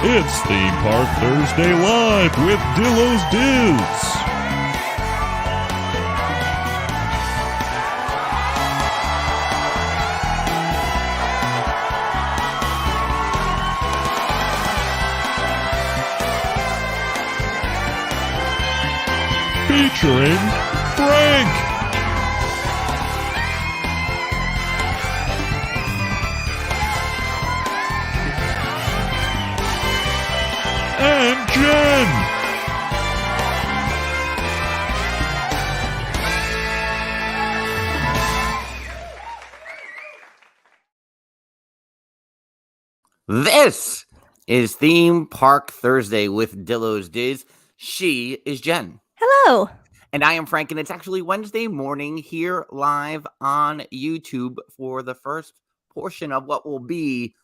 It's Theme Park Thursday Live with Dillos Diz. Featuring Frank. And Jen. This is Theme Park Thursday with Dillos Diz. She is Jen. Hello. And I am Frank, and it's actually Wednesday morning here live on YouTube for the first portion of what will be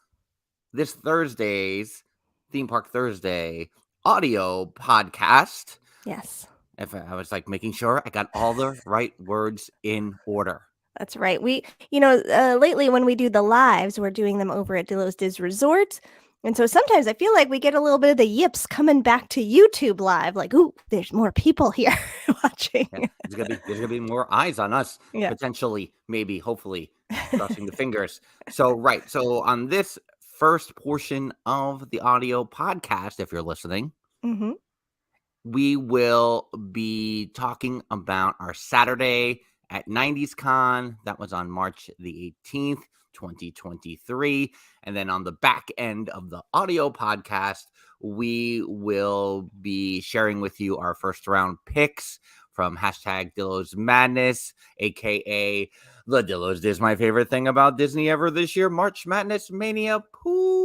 this Thursday's Theme Park Thursday audio podcast. Yes. If I was like making sure I got all the right words in order. That's right. Lately when we do the lives, we're doing them over at Dillos Diz Resort. And so sometimes I feel like we get a little bit of the yips coming back to YouTube live. Like, ooh, there's more people here watching. Yeah, there's gonna be more eyes on us, Yeah. potentially, maybe, hopefully, crossing the fingers. So on this first portion of the audio podcast, if you're listening, Mm-hmm. we will be talking about our Saturday at 90s Con. That was on March the 18th, 2023. And then on the back end of the audio podcast, we will be sharing with you our first round picks from hashtag Dillos Madness, aka the Dillos Diz my favorite thing about Disney ever this year, March Madness Mania Pool.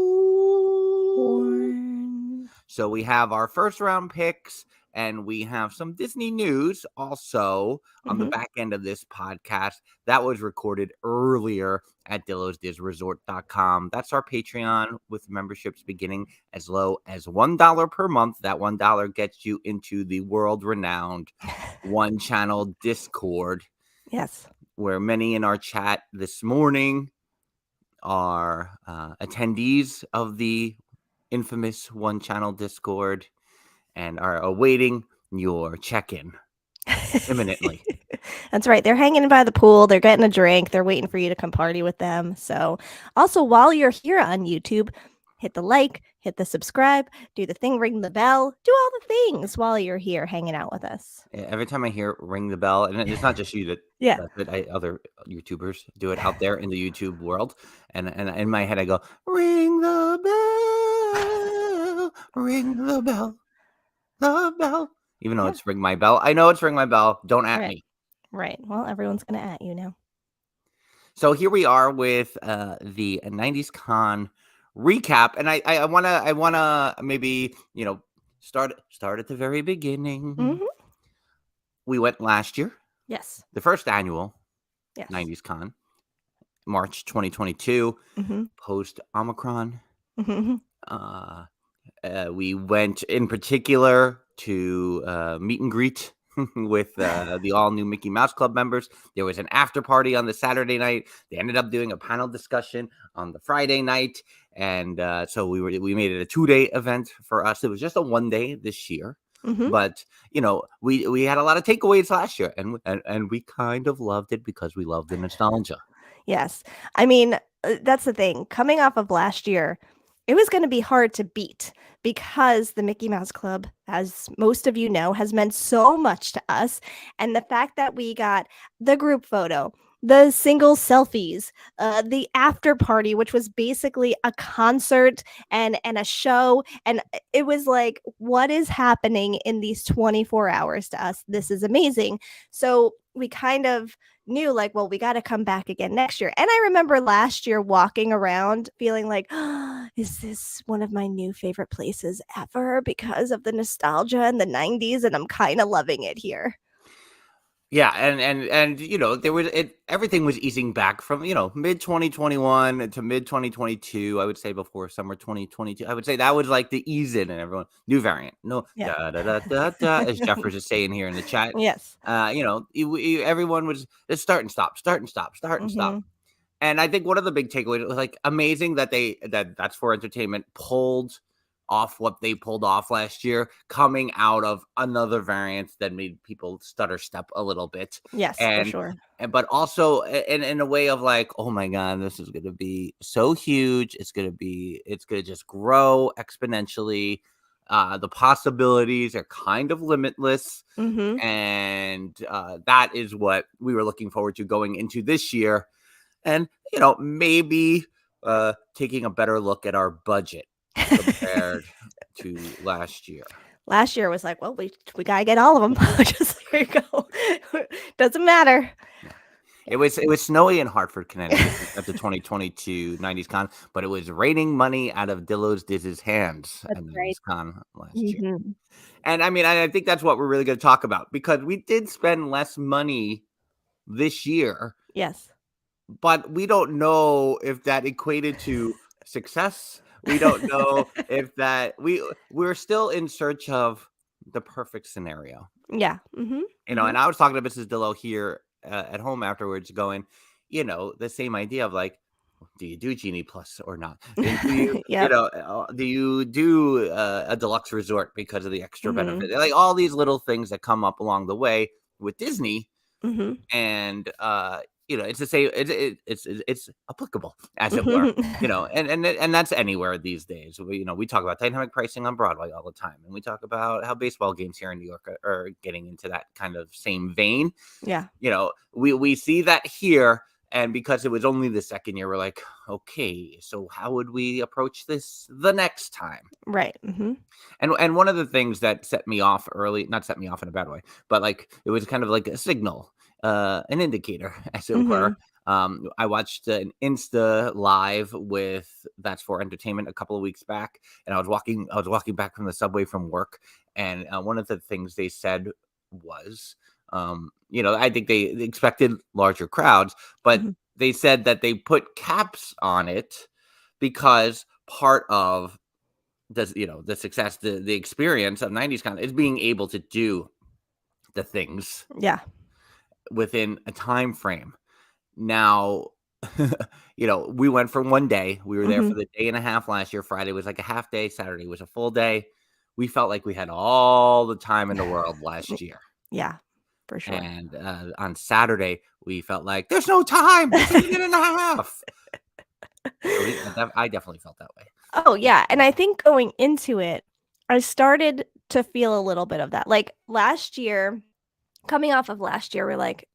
So we have our first round picks, and we have some Disney news also on the back end of this podcast that was recorded earlier at DillosDizResort.com. That's our Patreon with memberships beginning as low as $1 per month. That $1 gets you into the world-renowned one-channel Discord. Yes. Where many in our chat this morning are attendees of the infamous one-channel Discord and are awaiting your check-in imminently. That's right. They're hanging by the pool. They're getting a drink. They're waiting for you to come party with them. So also, while you're here on YouTube, hit the like, hit the subscribe, do the thing, ring the bell, do all the things while you're here hanging out with us. Every time I hear ring the bell, and it's not just you that other YouTubers do it out there in the YouTube world, and in my head I go, ring the bell, ring the bell. The bell, even though it's ring my bell. I know it's ring my bell. Don't at me. Right. Well, everyone's gonna at you now. So here we are with the 90s Con recap, and I wanna maybe start at the very beginning. Mm-hmm. We went last year. Yes. The first annual 90s Con, March 2022, post Omicron. Mm-hmm. We went in particular to meet and greet with the all-new Mickey Mouse Club members. There was an after party on the Saturday night. They ended up doing a panel discussion on the Friday night, and so we made it a 2-day event for us. It was just a 1-day this year, but we had a lot of takeaways last year, and we kind of loved it because we loved the nostalgia. Yes, I mean that's the thing. Coming off of last year, it was going to be hard to beat because the Mickey Mouse Club, as most of you know, has meant so much to us. And the fact that we got the group photo, the single selfies, the after party, which was basically a concert and a show. And it was like, what is happening in these 24 hours to us? This is amazing. So we kind of knew like, well, we got to come back again next year. And I remember last year walking around feeling like, oh, is this one of my new favorite places ever because of the nostalgia and the 90s? And I'm kind of loving it here. Yeah, and there was everything was easing back from mid 2021 to mid 2022. I would say before summer 2022. I would say that was like the ease in, and everyone new variant. No, da da da da da, as Jeffers is saying here in the chat. Yes. Everyone was just start and stop. And I think one of the big takeaways was like amazing that that's for entertainment pulled off what they pulled off last year, coming out of another variant that made people stutter step a little bit. Yes, for And sure. but also in a way of like, oh my God, this is going to be so huge. It's going to just grow exponentially. The possibilities are kind of limitless. Mm-hmm. And that is what we were looking forward to going into this year. And, maybe taking a better look at our budget compared to last year. Last year was like, well, we gotta get all of them. Just there you go. Doesn't matter. It was snowy in Hartford, Connecticut at the 2022 90s Con, but it was raining money out of Dillos' hands That's at right. 90s Con last year. Mm-hmm. And I mean, I think that's what we're really going to talk about, because we did spend less money this year, Yes. but we don't know if that equated to success. We don't know if that we're still in search of the perfect scenario. Yeah. Mm-hmm. And I was talking to Mrs. Dillo here at home afterwards, going, the same idea of like, do you do Genie Plus or not? And do you, Yep. do you do a deluxe resort because of the extra Mhm. benefit? Like all these little things that come up along the way with Disney, Mm-hmm. and it's the same. It's applicable, as it were. And that's anywhere these days. We talk about dynamic pricing on Broadway all the time, and we talk about how baseball games here in New York are getting into that kind of same vein. Yeah. We see that here. And because it was only the second year, we're like, okay, so how would we approach this the next time? Right. Mm-hmm. And one of the things that set me off early, not set me off in a bad way, but like it was kind of like a signal, an indicator, as it were. I watched an Insta live with That's For Entertainment a couple of weeks back, and I was walking back from the subway from work, and one of the things they said was, I think they expected larger crowds, but Mm-hmm. they said that they put caps on it because part of the success, the experience of 90s Con is being able to do the things Yeah. within a time frame. Now, we went for one day. We were there Mm-hmm. for the day and a half last year. Friday was like a half day. Saturday was a full day. We felt like we had all the time in the world last year. Yeah, for sure. And on Saturday, we felt like there's no time. It's a minute and a half. I definitely felt that way. Oh, yeah. And I think going into it, I started to feel a little bit of that. Like last year, coming off of last year, we're like,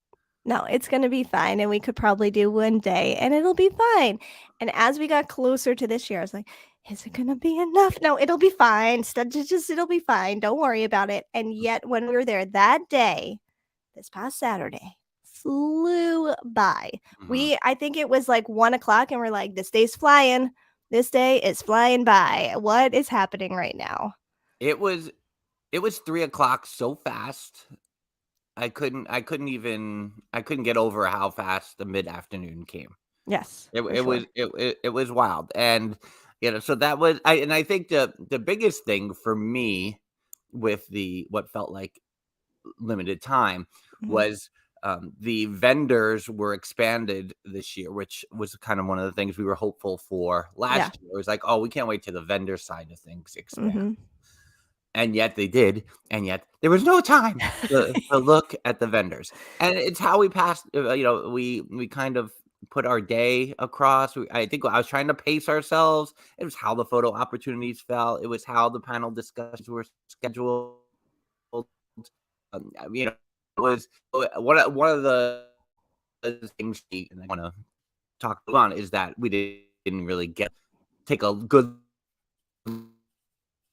no, it's going to be fine. And we could probably do one day and it'll be fine. And as we got closer to this year, I was like, is it going to be enough? No, it'll be fine. It'll be fine. Don't worry about it. And yet when we were there that day, this past Saturday, flew by. I think it was like 1:00 and we're like, this day's flying. This day is flying by. What is happening right now? It was 3:00 so fast. I couldn't get over how fast the mid-afternoon came. Yes. It for was sure. it was wild. And so that was I think the biggest thing for me with what felt like limited time Mhm. was the vendors were expanded this year, which was kind of one of the things we were hopeful for Yeah. last year. It was like, oh, we can't wait to the vendor side of things expand. Mhm. And yet they did, and yet there was no time to look at the vendors. And it's how we passed. We kind of put our day across. I think I was trying to pace ourselves. It was how the photo opportunities fell. It was how the panel discussions were scheduled. It was one of the things I want to talk about is that we didn't really take a good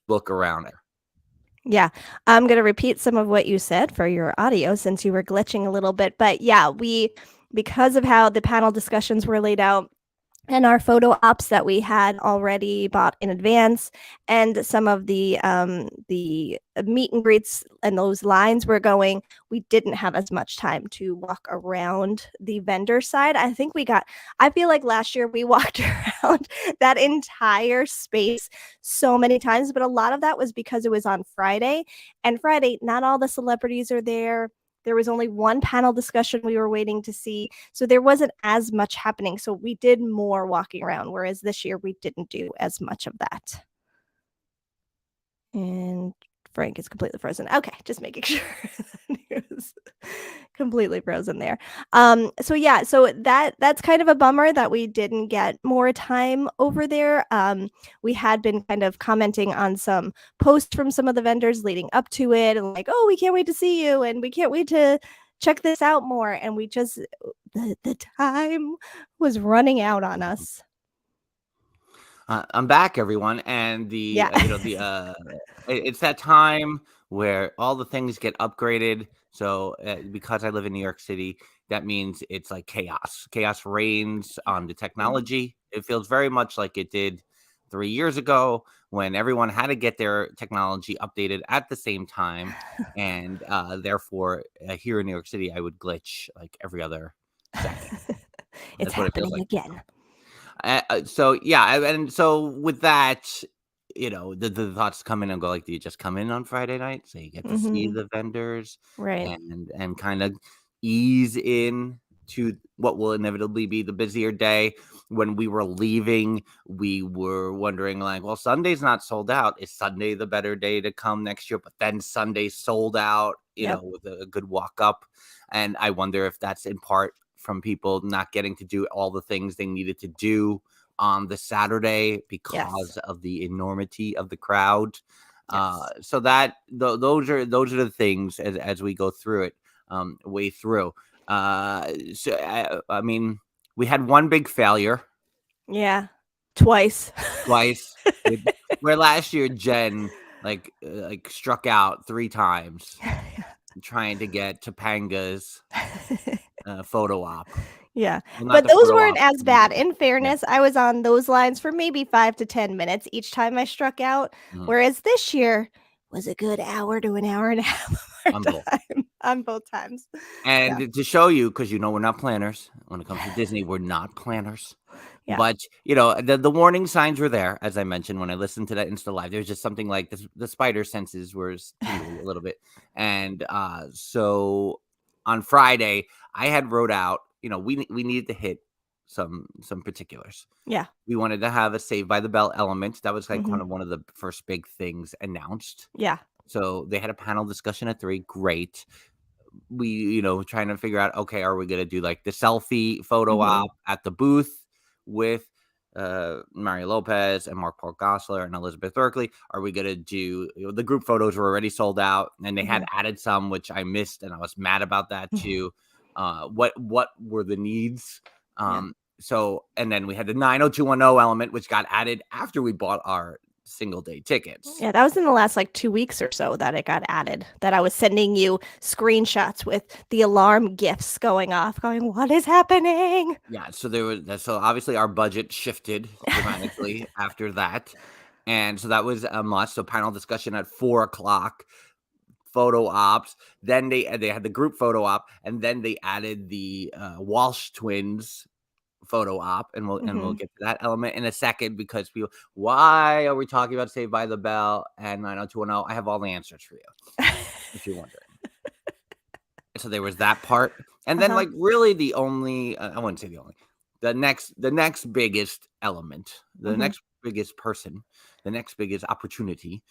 look around there. Yeah, I'm going to repeat some of what you said for your audio since you were glitching a little bit. But yeah, because of how the panel discussions were laid out and our photo ops that we had already bought in advance, and some of the meet and greets and those lines were going, we didn't have as much time to walk around the vendor side. I feel like last year we walked around that entire space so many times, but a lot of that was because it was on Friday, and Friday, not all the celebrities are there. There was only one panel discussion we were waiting to see. So there wasn't as much happening. So we did more walking around, whereas this year we didn't do as much of that. And Frank is completely frozen. Okay, just making sure he was completely frozen there. So yeah, so that's kind of a bummer that we didn't get more time over there. We had been kind of commenting on some posts from some of the vendors leading up to it, and like, oh, we can't wait to see you, and we can't wait to check this out more. And we just the time was running out on us. I'm back, everyone, and Yeah. it's that time where all the things get upgraded. So because I live in New York City, that means it's like chaos. Chaos reigns on the technology. It feels very much like it did 3 years ago when everyone had to get their technology updated at the same time, and therefore here in New York City, I would glitch like every other second. It's That's what it feels happening like. again. So yeah, and so with that, the thoughts come in and go like, do you just come in on Friday night so you get to see the vendors Right. and kind of ease in to what will inevitably be the busier day? When we were leaving, we were wondering like, well, Sunday's not sold out. Is Sunday the better day to come next year? But then Sunday sold out, Yep. with a good walk up. And I wonder if that's in part from people not getting to do all the things they needed to do on the Saturday because of the enormity of the crowd. Yes. So that those are the things as we go through it, way through. So I mean, we had one big failure Yeah. Twice. twice, where last year Jen like struck out 3 times trying to get Topanga's photo op. Yeah. Well, not But the those photo weren't op, as bad. In yeah. fairness, I was on those lines for maybe 5 to 10 minutes each time I struck out, Mhm. whereas this year was a good hour to an hour and a half of our On both. time on both times. And to show you, because we're not planners. When it comes to Disney, we're not planners. Yeah. But the warning signs were there, as I mentioned when I listened to that Insta Live. There's just something like this, the spider senses were tingly a little bit, and so on Friday I had wrote out. We needed to hit some particulars. Yeah. We wanted to have a Save by the Bell element. That was like Mhm. kind of one of the first big things announced. Yeah. So they had a panel discussion at 3. Great. We trying to figure out, okay, are we gonna do like the selfie photo Mhm. op at the booth with Mario Lopez and Mark Paul Gosselaar and Elizabeth Berkley? Are we gonna do the group photos were already sold out, and they had added some which I missed, and I was mad about that too. What were the needs? So, and then we had the 90210 element, which got added after we bought our single day tickets. Yeah, that was in the last like 2 weeks or so that it got added. That I was sending you screenshots with the alarm gifts going off, going, "What is happening?" Yeah, so obviously our budget shifted dramatically after that. And so that was a must. So panel discussion at 4:00, photo ops. Then they had the group photo op, and then they added the Walsh twins photo op, and we'll get to that element in a second, because people, why are we talking about Saved by the Bell and 90210? I have all the answers for you if you're wondering. So there was that part, and then like really the only I wouldn't say the only, the next biggest element, the next biggest person, the next biggest opportunity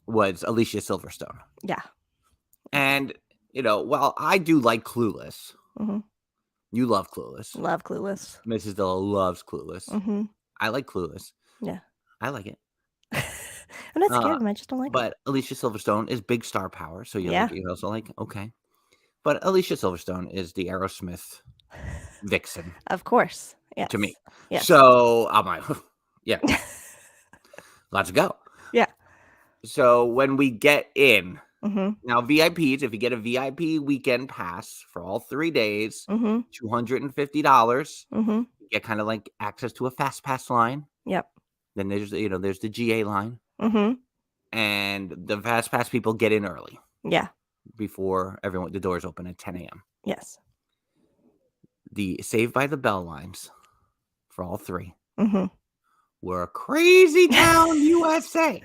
was Alicia Silverstone. Yeah. And well, I do like Clueless. You love Clueless. Love Clueless. Mrs. Dillo loves Clueless. I like Clueless. Yeah. I like it. I'm not scared of them. I just don't like them. But Alicia Silverstone is big star power, so you're also like, okay. But Alicia Silverstone is the Aerosmith vixen. Of course. Yes. To me. Yes. So I'm like, yeah. Let's go. Yeah. So when we get in, now VIPs, if you get a VIP weekend pass for all 3 days, $250, you get kind of like access to a fast pass line. Yep. Then there's the GA line. And the fast pass people get in early. Yeah. Before the doors open at 10 a.m. Yes. The Saved by the Bell lines for all 3 were crazy town, USA.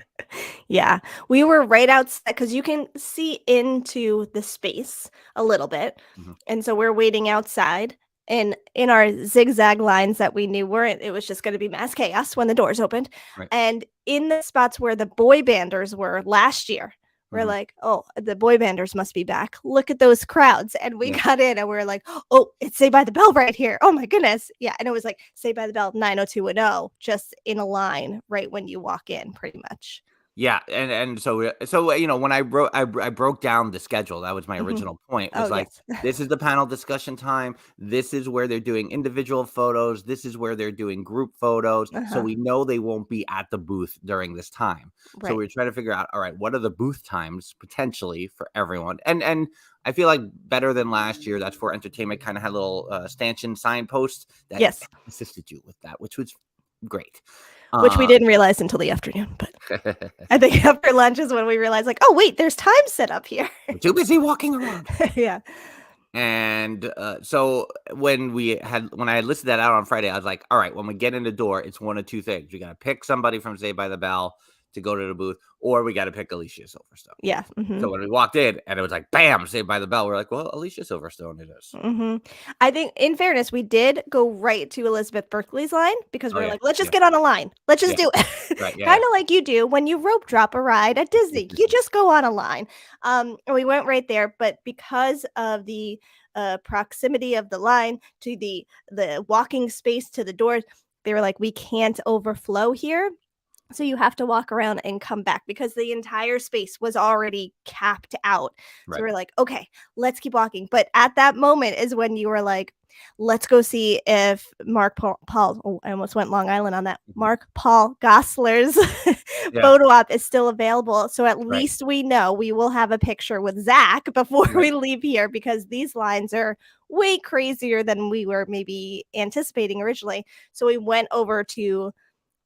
Yeah, we were right outside because you can see into the space a little bit, and so we're waiting outside. in our zigzag lines that we knew weren't, it was just going to be mass chaos when the doors opened. Right. And in the spots where the boy banders were last year, we're like, oh, the boy banders must be back. Look at those crowds. And we got in and we are like, oh, it's Say by the Bell right here. Oh my goodness. Yeah. And it was like Say by the Bell 90210, just in a line right when you walk in, pretty much. Yeah, and so when I broke down the schedule. That was my original point. It was this is the panel discussion time. This is where they're doing individual photos. This is where they're doing group photos. So we know they won't be at the booth during this time. Right. So we're trying to figure out, all right, what are the booth times potentially for everyone? And I feel like better than last year. That's for entertainment. Kind of had a little stanchion signpost that assisted you with that, which was great. Which we didn't realize until the afternoon, but I think after lunch is when we realized, like, oh wait, there's time set up here. We're too busy walking around. Yeah. And so when I had listed that out on Friday, I was like, all right, when we get in the door, it's one of two things. We got to pick somebody from Say by the Bell to go to the booth, or we got to pick Alicia Silverstone. Yeah. So when we walked in and it was like, bam, Say by the Bell, we're like, well, Alicia Silverstone it is. I think, in fairness, we did go right to Elizabeth Berkley's line because we're like, let's just get on a line. Let's just do it. Right, kind of like you do when you rope drop a ride at Disney. You just go on a line. And we went right there, but because of the proximity of the line to the walking space to the doors, they were like, we can't overflow here. So you have to walk around and come back because the entire space was already capped out. Right. So we're like, okay, let's keep walking. But at that moment is when you were like, let's go see if Mark Paul, I almost went Long Island on that. Mark Paul Gosselaar's photo op is still available. So at least we know we will have a picture with Zach before we leave here, because these lines are way crazier than we were maybe anticipating originally. So we went over to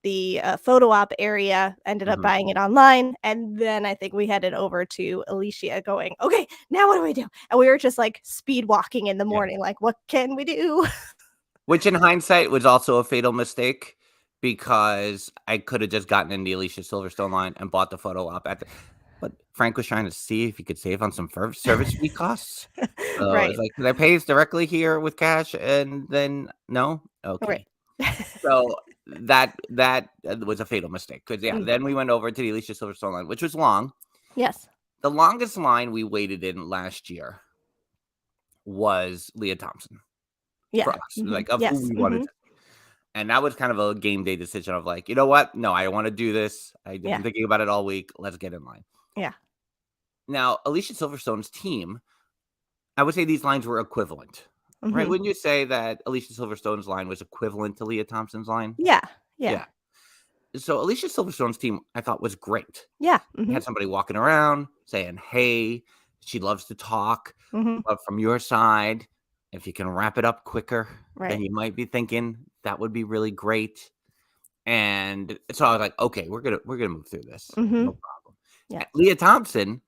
the photo op area, ended up buying it online, and then I think we headed over to Alicia going, okay, now what do we do? And we were just like speed walking in the morning, like, what can we do? Which in hindsight was also a fatal mistake, because I could have just gotten in the Alicia Silverstone line and bought the photo op but Frank was trying to see if he could save on some service fee costs. So it's like, can I pay this directly here with cash? And then no? Okay. So that was a fatal mistake, because then we went over to the Alicia Silverstone line, which was long. Yes. The longest line we waited in last year was Leah Thompson. Yeah. For us, like of who we wanted to. And that was kind of a game day decision of like, you know what? No, I want to do this. I've been thinking about it all week. Let's get in line. Yeah. Now, Alicia Silverstone's team, I would say these lines were equivalent. Right? Wouldn't you say that Alicia Silverstone's line was equivalent to Leah Thompson's line? Yeah. So Alicia Silverstone's team, I thought, was great. Yeah. Had somebody walking around saying, hey, she loves to talk. But from your side, if you can wrap it up quicker, then you might be thinking that would be really great. And so I was like, okay, we're gonna move through this. No problem. Yeah. Leah Thompson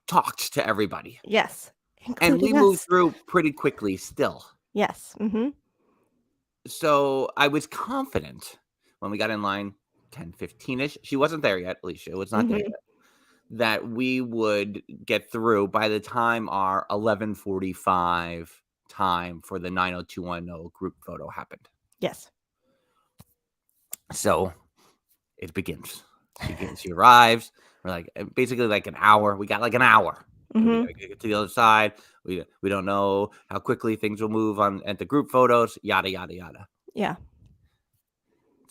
talked to everybody. Yes. And we moved through pretty quickly still. Yes. So I was confident when we got in line 10:15-ish. She wasn't there yet, Alicia. It was not there yet. That we would get through by the time our 11:45 time for the 90210 group photo happened. Yes. So it begins. She arrives. We're like basically like an hour. We got like an hour. We gotta get to the other side. We don't know how quickly things will move at the group photos. Yada yada yada. Yeah.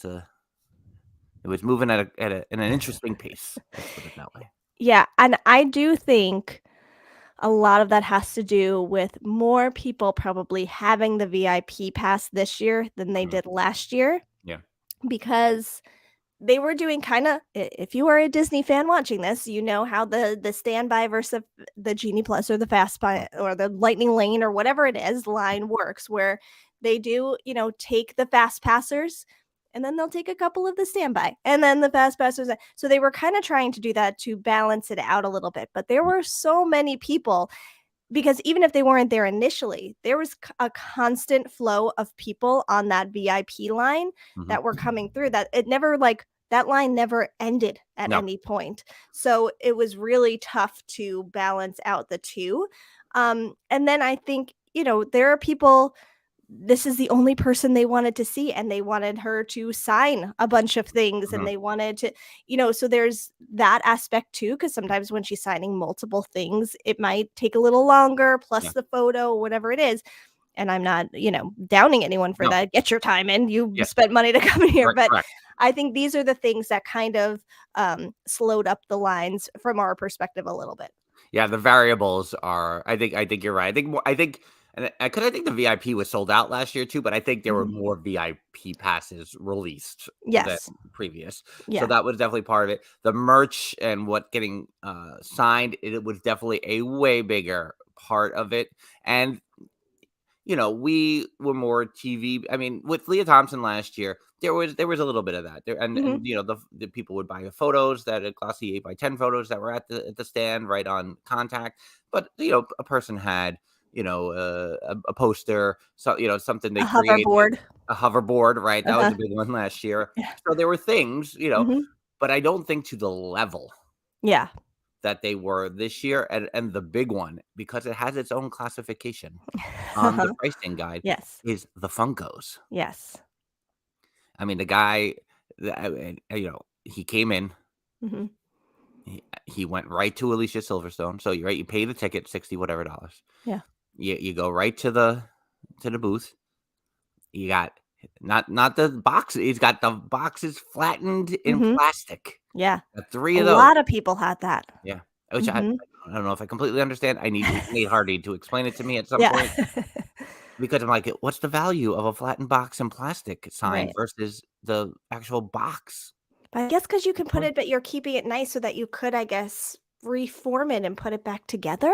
It was moving at an interesting pace. Let's put it that way. Yeah, and I do think a lot of that has to do with more people probably having the VIP pass this year than they did last year. Yeah. Because they were doing kind of, if you are a Disney fan watching this, you know how the standby versus the Genie Plus or the Fast Buy or the Lightning Lane or whatever it is line works, where they do, take the fast passers and then they'll take a couple of the standby and then the fast passers. So they were kind of trying to do that to balance it out a little bit. But there were so many people, because even if they weren't there initially, there was a constant flow of people on that VIP line that were coming through, that it never that line never ended at any point. So it was really tough to balance out the two. And then I think there are people, this is the only person they wanted to see, and they wanted her to sign a bunch of things, and Mhm. they wanted to, so there's that aspect too, because sometimes when she's signing multiple things, it might take a little longer, plus Yeah. the photo, whatever it is. And I'm not, downing anyone for No. that. Get your time in. You Yeah. spent money to come here. Correct. But Correct. I think these are the things that kind of slowed up the lines from our perspective a little bit. Yeah, the variables are. I think you're right. And because I think the VIP was sold out last year too, but I think there were Mhm. more VIP passes released than Yes. previous. So Yeah. that was definitely part of it. The merch and what getting signed, it was definitely a way bigger part of it. And we were more TV. I mean, with Leah Thompson last year, there was a little bit of that there, and Mhm. the people would buy photos, that glossy 8x10 photos that were at the stand right on contact. But a person had a poster, so something A they created, hoverboard. a hoverboard, right? That was Uh-huh. a big one last year. Yeah. So there were things, Mhm. but I don't think to the level Yeah. that they were this year, and the big one, because it has its own classification on the pricing guide, Yes. is the Funkos. Yes. I mean, the guy, he came in, Mhm. he went right to Alicia Silverstone. So you pay the ticket, 60 whatever dollars. Yeah. You go right to the booth. You got not the box. He's got the boxes flattened in Mhm. plastic. Yeah. Got 3 A of those. lot of people had that. Yeah, which Mhm. I don't know if I completely understand. I need Nate Hardy to explain it to me at some Yeah. point. Because I'm like, what's the value of a flattened box in plastic sign Right. versus the actual box? But I guess because you The can put point. it, but you're keeping it nice so that you could, I guess, reform it and put it back together?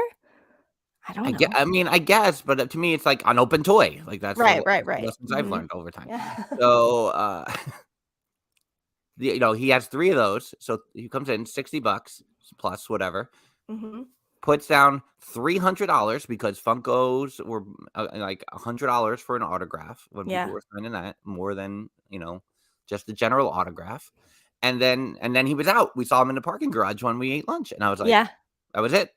I don't know. I mean, I guess, but to me, it's like an open toy. Like that's Right, right, that's the right. lessons I've Mhm. learned over time. Yeah. So, he has 3 of those. So he comes in $60 plus whatever, Mhm. puts down $300 because Funkos were like $100 for an autograph when people Yeah. were signing that, more than just the general autograph. And then he was out. We saw him in the parking garage when we ate lunch, and I was like, Yeah. that was it.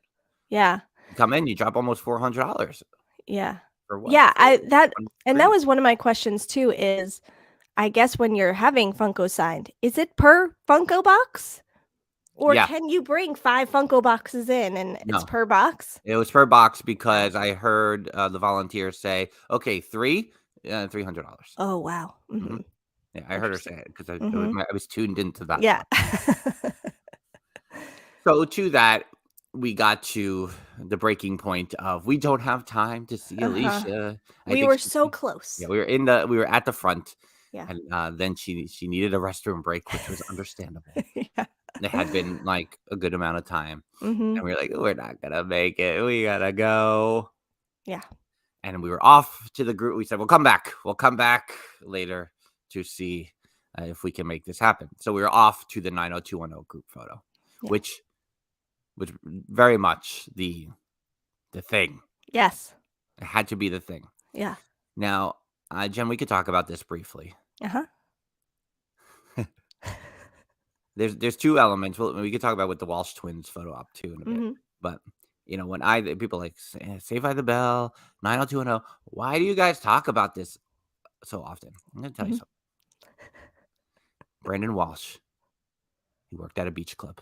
Yeah. You come in, you drop almost $400 Yeah. for what? Yeah, For and that 3. was one of my questions too, is I guess when you're having Funko signed, is it per Funko box? Or Yeah, can you bring 5 Funko boxes in and it's no. per box? It was per box Wow. because I heard the volunteer say, "Okay, 3, $300." Oh, wow. Mhm. Mhm. Yeah, I heard her say Interesting. it because Mhm. I was tuned into that Yeah. part. So to that, we got to the breaking point of we don't have time to see Uh-huh. Alicia. I We think were so yeah, close. we were at the front, Yeah. and then she needed a restroom break, which was understandable. Yeah. It had been like a good amount of time, and Mhm. we were like, we're not gonna make it. We gotta go. Yeah. And we were off to the group. We said, we'll come back. We'll come back later to see if we can make this happen. So we were off to the 90210 group photo, Yeah. which was very much the thing. Yes. It had to be the thing. Yeah. Now, Jen, we could talk about this briefly. Uh-huh. There's 2 elements. We could talk about with the Walsh twins photo op too in a bit. Mhm. But when people like Saved by the Bell, 90210, why do you guys talk about this so often? I'm gonna tell you Mhm. something. Brandon Walsh, he worked at a beach club.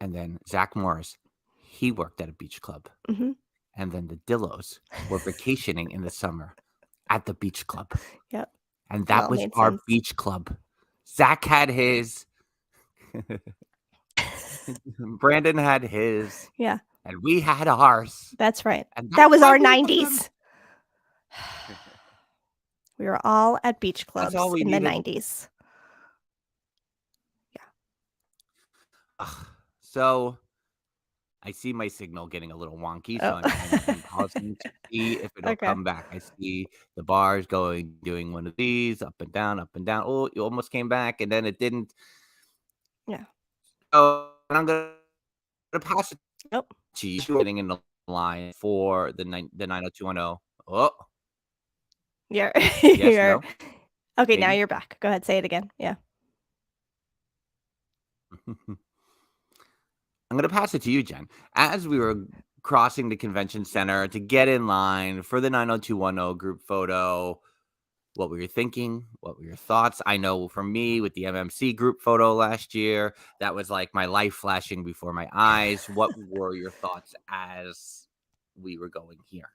And then Zach Morris, he worked at a beach club. Mhm. And then the Dillos were vacationing in the summer at the beach club. Yep. And It that all was made our sense. beach club. Zach had his, Brandon had his, Yeah. and we had ours. That's right. And That that's was why our we love them. 90s. We were all at beach That's all clubs we in the needed. 90s. Ugh. So I see my signal getting a little wonky, so Oh. I'm pausing to see if it'll Okay. come back. I see the bars doing one of these, up and down, up and down. Oh, you almost came back, and then it didn't. Yeah. Oh, and I'm gonna pass it Oh. to you. Getting in the line for the 90210. Oh, You're yes, you're no, Okay, now maybe. you're back. Go ahead, say it again. Yeah. I'm gonna pass it to you, Jen. As we were crossing the convention center to get in line for the 90210 group photo. What were you thinking? What were your thoughts? I know for me with the MMC group photo last year, that was like my life flashing before my eyes. What were your thoughts as we were going here?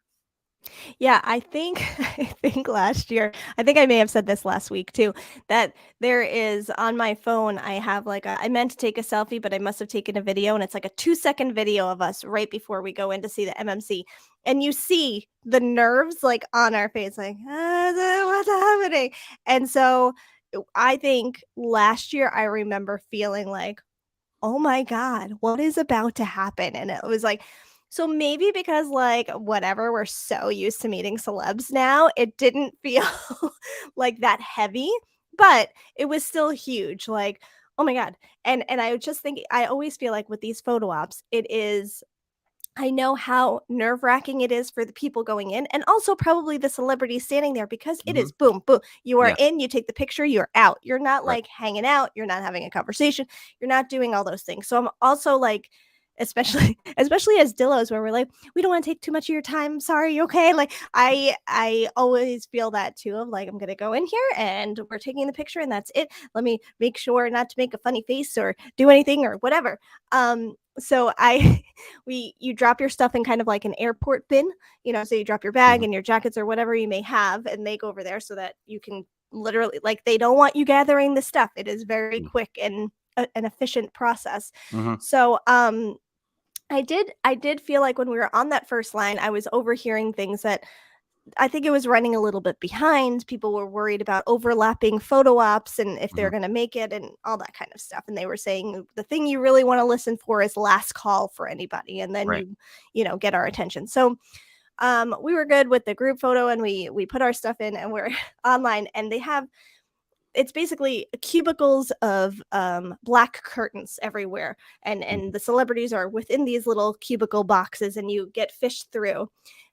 Yeah, I think I think last year, I think I may have said this last week too, that there is on my phone, I have like I meant to take a selfie, but I must have taken a video, and it's like a 2-second video of us right before we go in to see the MMC. And you see the nerves like on our face, like, what's happening? And so I think last year I remember feeling like, oh my God, what is about to happen? And it was like, so maybe because like whatever, we're so used to meeting celebs now, it didn't feel like that heavy, but it was still huge. Like, oh my God. And I just think I always feel like with these photo ops, it is I know how nerve-wracking it is for the people going in and also probably the celebrities standing there because it Mhm. is boom, boom. You are Yeah, in, you take the picture, you're out. You're not right. like hanging out, you're not having a conversation, you're not doing all those things. So I'm also like, especially as Dillos, where we're like, we don't want to take too much of your time. Sorry, okay. Like I always feel that too of like, I'm gonna go in here and we're taking the picture and that's it. Let me make sure not to make a funny face or do anything or whatever. So I you drop your stuff in kind of like an airport bin, so you drop your bag Mhm. and your jackets or whatever you may have, and they go over there so that you can literally like they don't want you gathering the stuff. It is very Mm. quick and an efficient process. Mhm. So I did feel like when we were on that first line, I was overhearing things that I think it was running a little bit behind. People were worried about overlapping photo ops and if they're Mhm. going to make it and all that kind of stuff. And they were saying the thing you really want to listen for is last call for anybody, and then Right. get our attention. So we were good with the group photo, and we put our stuff in, and we're online, and they have it's basically cubicles of black curtains everywhere, and Mhm. the celebrities are within these little cubicle boxes, and you get fished through.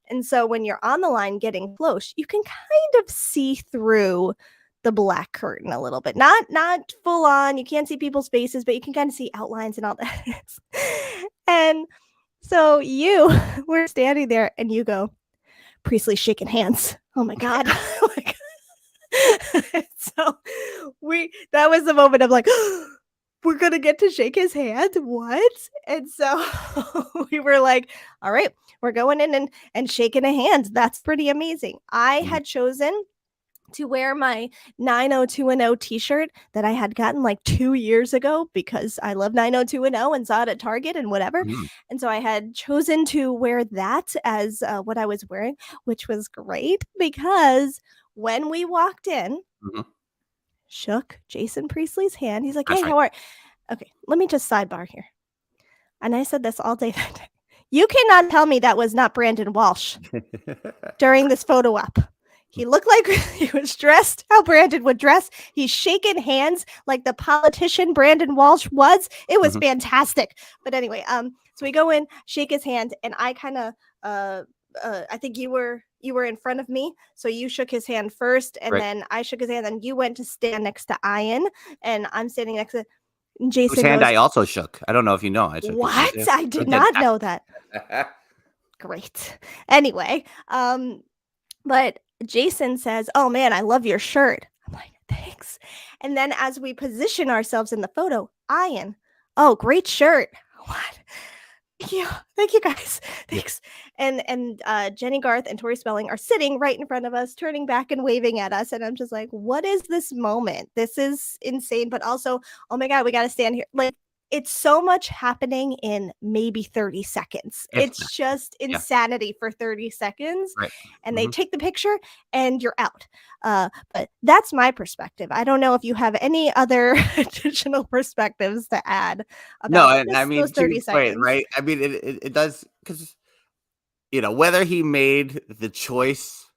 And so when you're on the line getting close, you can kind of see through the black curtain a little bit. Not full on. You can't see people's faces, but you can kind of see outlines and all that. And so you were standing there and you go, Priestley shaking hands. Oh my God. Like, so that was the moment of like, we're gonna get to shake his hand. What? And so we were like, all right, we're going in and shaking a hand. That's pretty amazing. I Mhm. had chosen to wear my 90210 t-shirt that I had gotten like 2 years ago because I love 90210 and saw it at Target and whatever. Mhm. And so I had chosen to wear that as what I was wearing, which was great because when we walked in, Mhm. shook Jason Priestley's hand. He's like, That's "Hey, right. how are?" Okay, let me just sidebar here. And I said this all day that day. You cannot tell me that was not Brandon Walsh during this photo op. He looked like he was dressed how Brandon would dress. He's shaking hands like the politician Brandon Walsh was. It was Mhm. fantastic. But anyway, so we go in, shake his hand, and I kind of I think you were in front of me, so you shook his hand first, and Right. then I shook his hand, and you went to stand next to Ian, and I'm standing next to Whose Jason hand goes, I also shook. I don't know if you know, I shook his hand "What? too. I I did did not know that." that. Great. Anyway, but Jason says, "Oh man, I love your shirt." I'm like, "Thanks." And then as we position ourselves in the photo, Ian, "Oh, great shirt." What? Thank you. Thank you guys. Yeah. Thanks. And Jenny Garth and Tori Spelling are sitting right in front of us, turning back and waving at us. And I'm just like, what is this moment? This is insane. But also, oh my God, we got to stand here. Like, it's so much happening in maybe 30 seconds. If It's that. just Yeah. insanity for 30 seconds. Right. And they Mhm. take the picture and you're out. But that's my perspective. I don't know if you have any other additional perspectives to add No, about and I just those mean, to your 30 point, seconds. right? I mean, it does because, whether he made the choice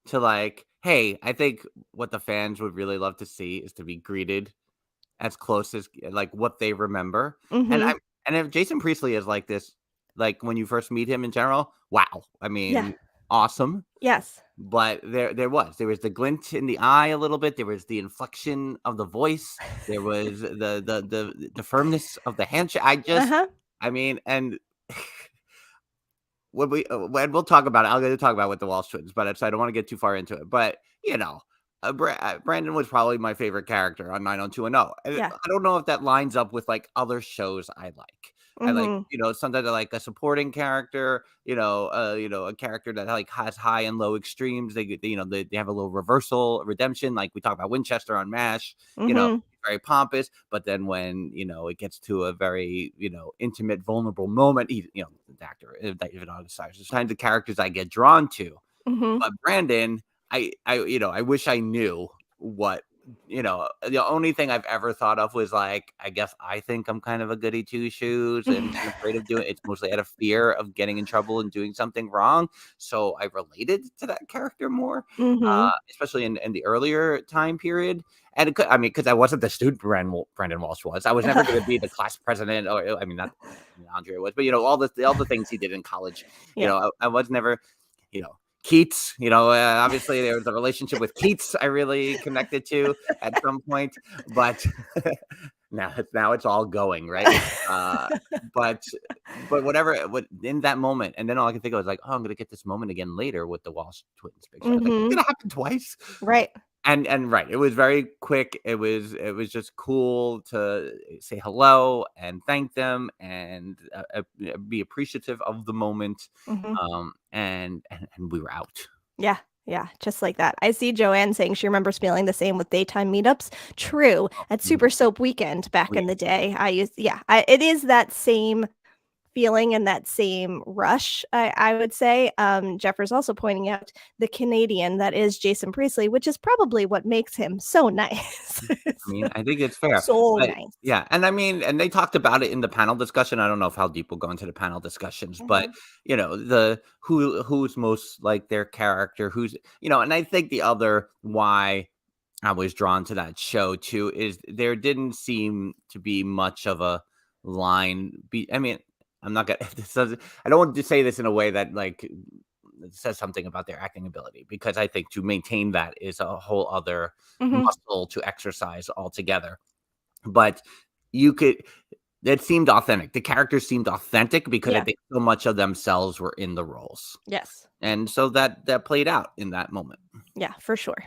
to like, hey, I think what the fans would really love to see is to be greeted as close as like what they remember. And Mhm. and if Jason Priestley is like this, like when you first meet him in general, wow. I Yeah. mean, awesome. Yes. But there was the glint in the eye a little bit. There was the inflection of the voice. There was the firmness of the handshake. Uh-huh. I mean, and when we'll talk about it, I'm going to talk about with the Walsh twins, but so I don't want to get too far into it. But Brandon was probably my favorite character on 90210. Yeah. I don't know if that lines up with like other shows I like. I like, sometimes I like a supporting character, a character that like has high and low extremes. They have a little redemption. Like we talk about Winchester on MASH, very pompous, but then when, it gets to a very, intimate, vulnerable moment, the actor, David August, there's kinds of characters I get drawn to. But Brandon, I wish I knew what, the only thing I've ever thought of was like, I guess I think I'm kind of a goody two shoes and afraid of doing it. It's mostly out of fear of getting in trouble and doing something wrong. So I related to that character more, especially in the earlier time period. And because I wasn't the student Brandon Walsh was. I was never going to be the class president. Or not Andre was, but all the things he did in college. I was never, Keats, obviously there was a relationship with Keats I really connected to at some point, but now it's all going right. But whatever, in that moment, and then all I can think of was like, oh, I'm gonna get this moment again later with the Walsh twins picture. Like, it's gonna happen twice, right? And right, it was very quick. It was just cool to say hello and thank them and be appreciative of the moment. And we were out. Yeah, just like that. I see Joanne saying she remembers feeling the same with daytime meetups. True, at Super Soap Weekend back in the day, it is that same feeling and that same rush, I would say. Jeffers also pointing out the Canadian that is Jason Priestley, which is probably what makes him so nice. I think it's fair. So nice. Yeah. And and they talked about it in the panel discussion. I don't know how deep we'll go into the panel discussions, but who's most like their character, who's, and I think the other why I was drawn to that show too is there didn't seem to be much of a line. I'm not gonna. I don't want to say this in a way that like says something about their acting ability, because I think to maintain that is a whole other muscle to exercise altogether. But it seemed authentic. The characters seemed authentic because I think so much of themselves were in the roles. Yes, and so that played out in that moment. Yeah, for sure.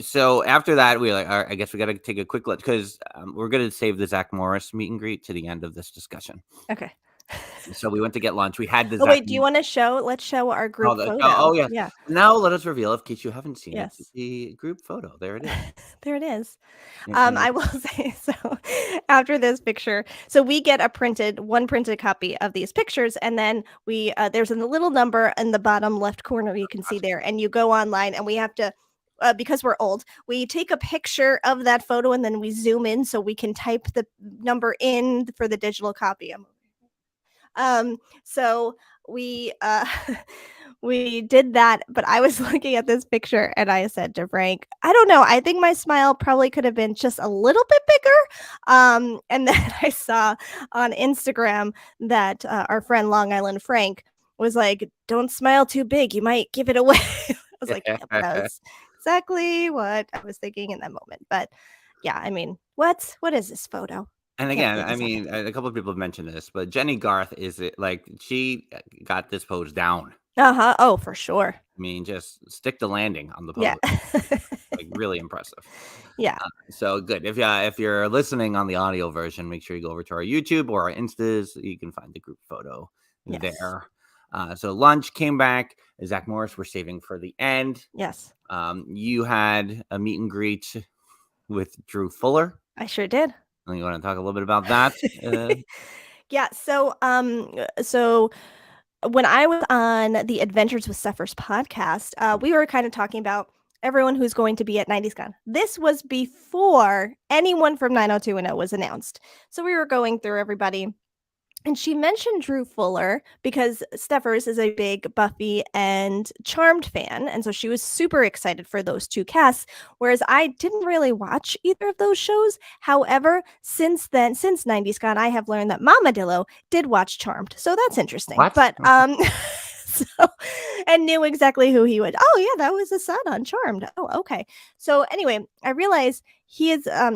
So after that, we were like, all right, I guess we got to take a quick look because we're going to save the Zach Morris meet and greet to the end of this discussion. Okay. So we went to get lunch. We had the. Wait, do you want to let's show our group photo? Yeah. Now let us reveal, in case you haven't seen it, Yes. the group photo. There it is. There it is. Yeah, I will say, so after this picture, so we get one printed copy of these pictures, and then we there's a little number in the bottom left corner you can see there, and you go online, and we have to. Because we're old, we take a picture of that photo and then we zoom in so we can type the number in for the digital copy. So we we did that, but I was looking at this picture and I said to Frank, I don't know, I think my smile probably could have been just a little bit bigger. And then I saw on Instagram that our friend Long Island Frank was like, don't smile too big, you might give it away. I was like, yeah, that's exactly what I was thinking in that moment. But yeah, what is this photo? And again, a couple of people have mentioned this, but Jenny Garth she got this pose down. Oh, for sure. Just stick the landing on the pose. Yeah. Like really impressive. Yeah. So good. If you're listening on the audio version, make sure you go over to our YouTube or our Instas. You can find the group photo there. So lunch came back. Zach Morris we're saving for the end. Yes. You had a meet and greet with Drew Fuller. I sure did. You want to talk a little bit about that? Yeah. So when I was on the Adventures with Stuffers podcast, we were kind of talking about everyone who's going to be at 90s Con. This was before anyone from 90210 was announced. So we were going through everybody. And she mentioned Drew Fuller because Steffers is a big Buffy and Charmed fan. And so she was super excited for those two casts, whereas I didn't really watch either of those shows. However, since 90s Con, I have learned that Mama Dillo did watch Charmed. So that's interesting. What? But and knew exactly who he would. Oh, yeah, that was a son on Charmed. Oh, okay. So anyway, I realized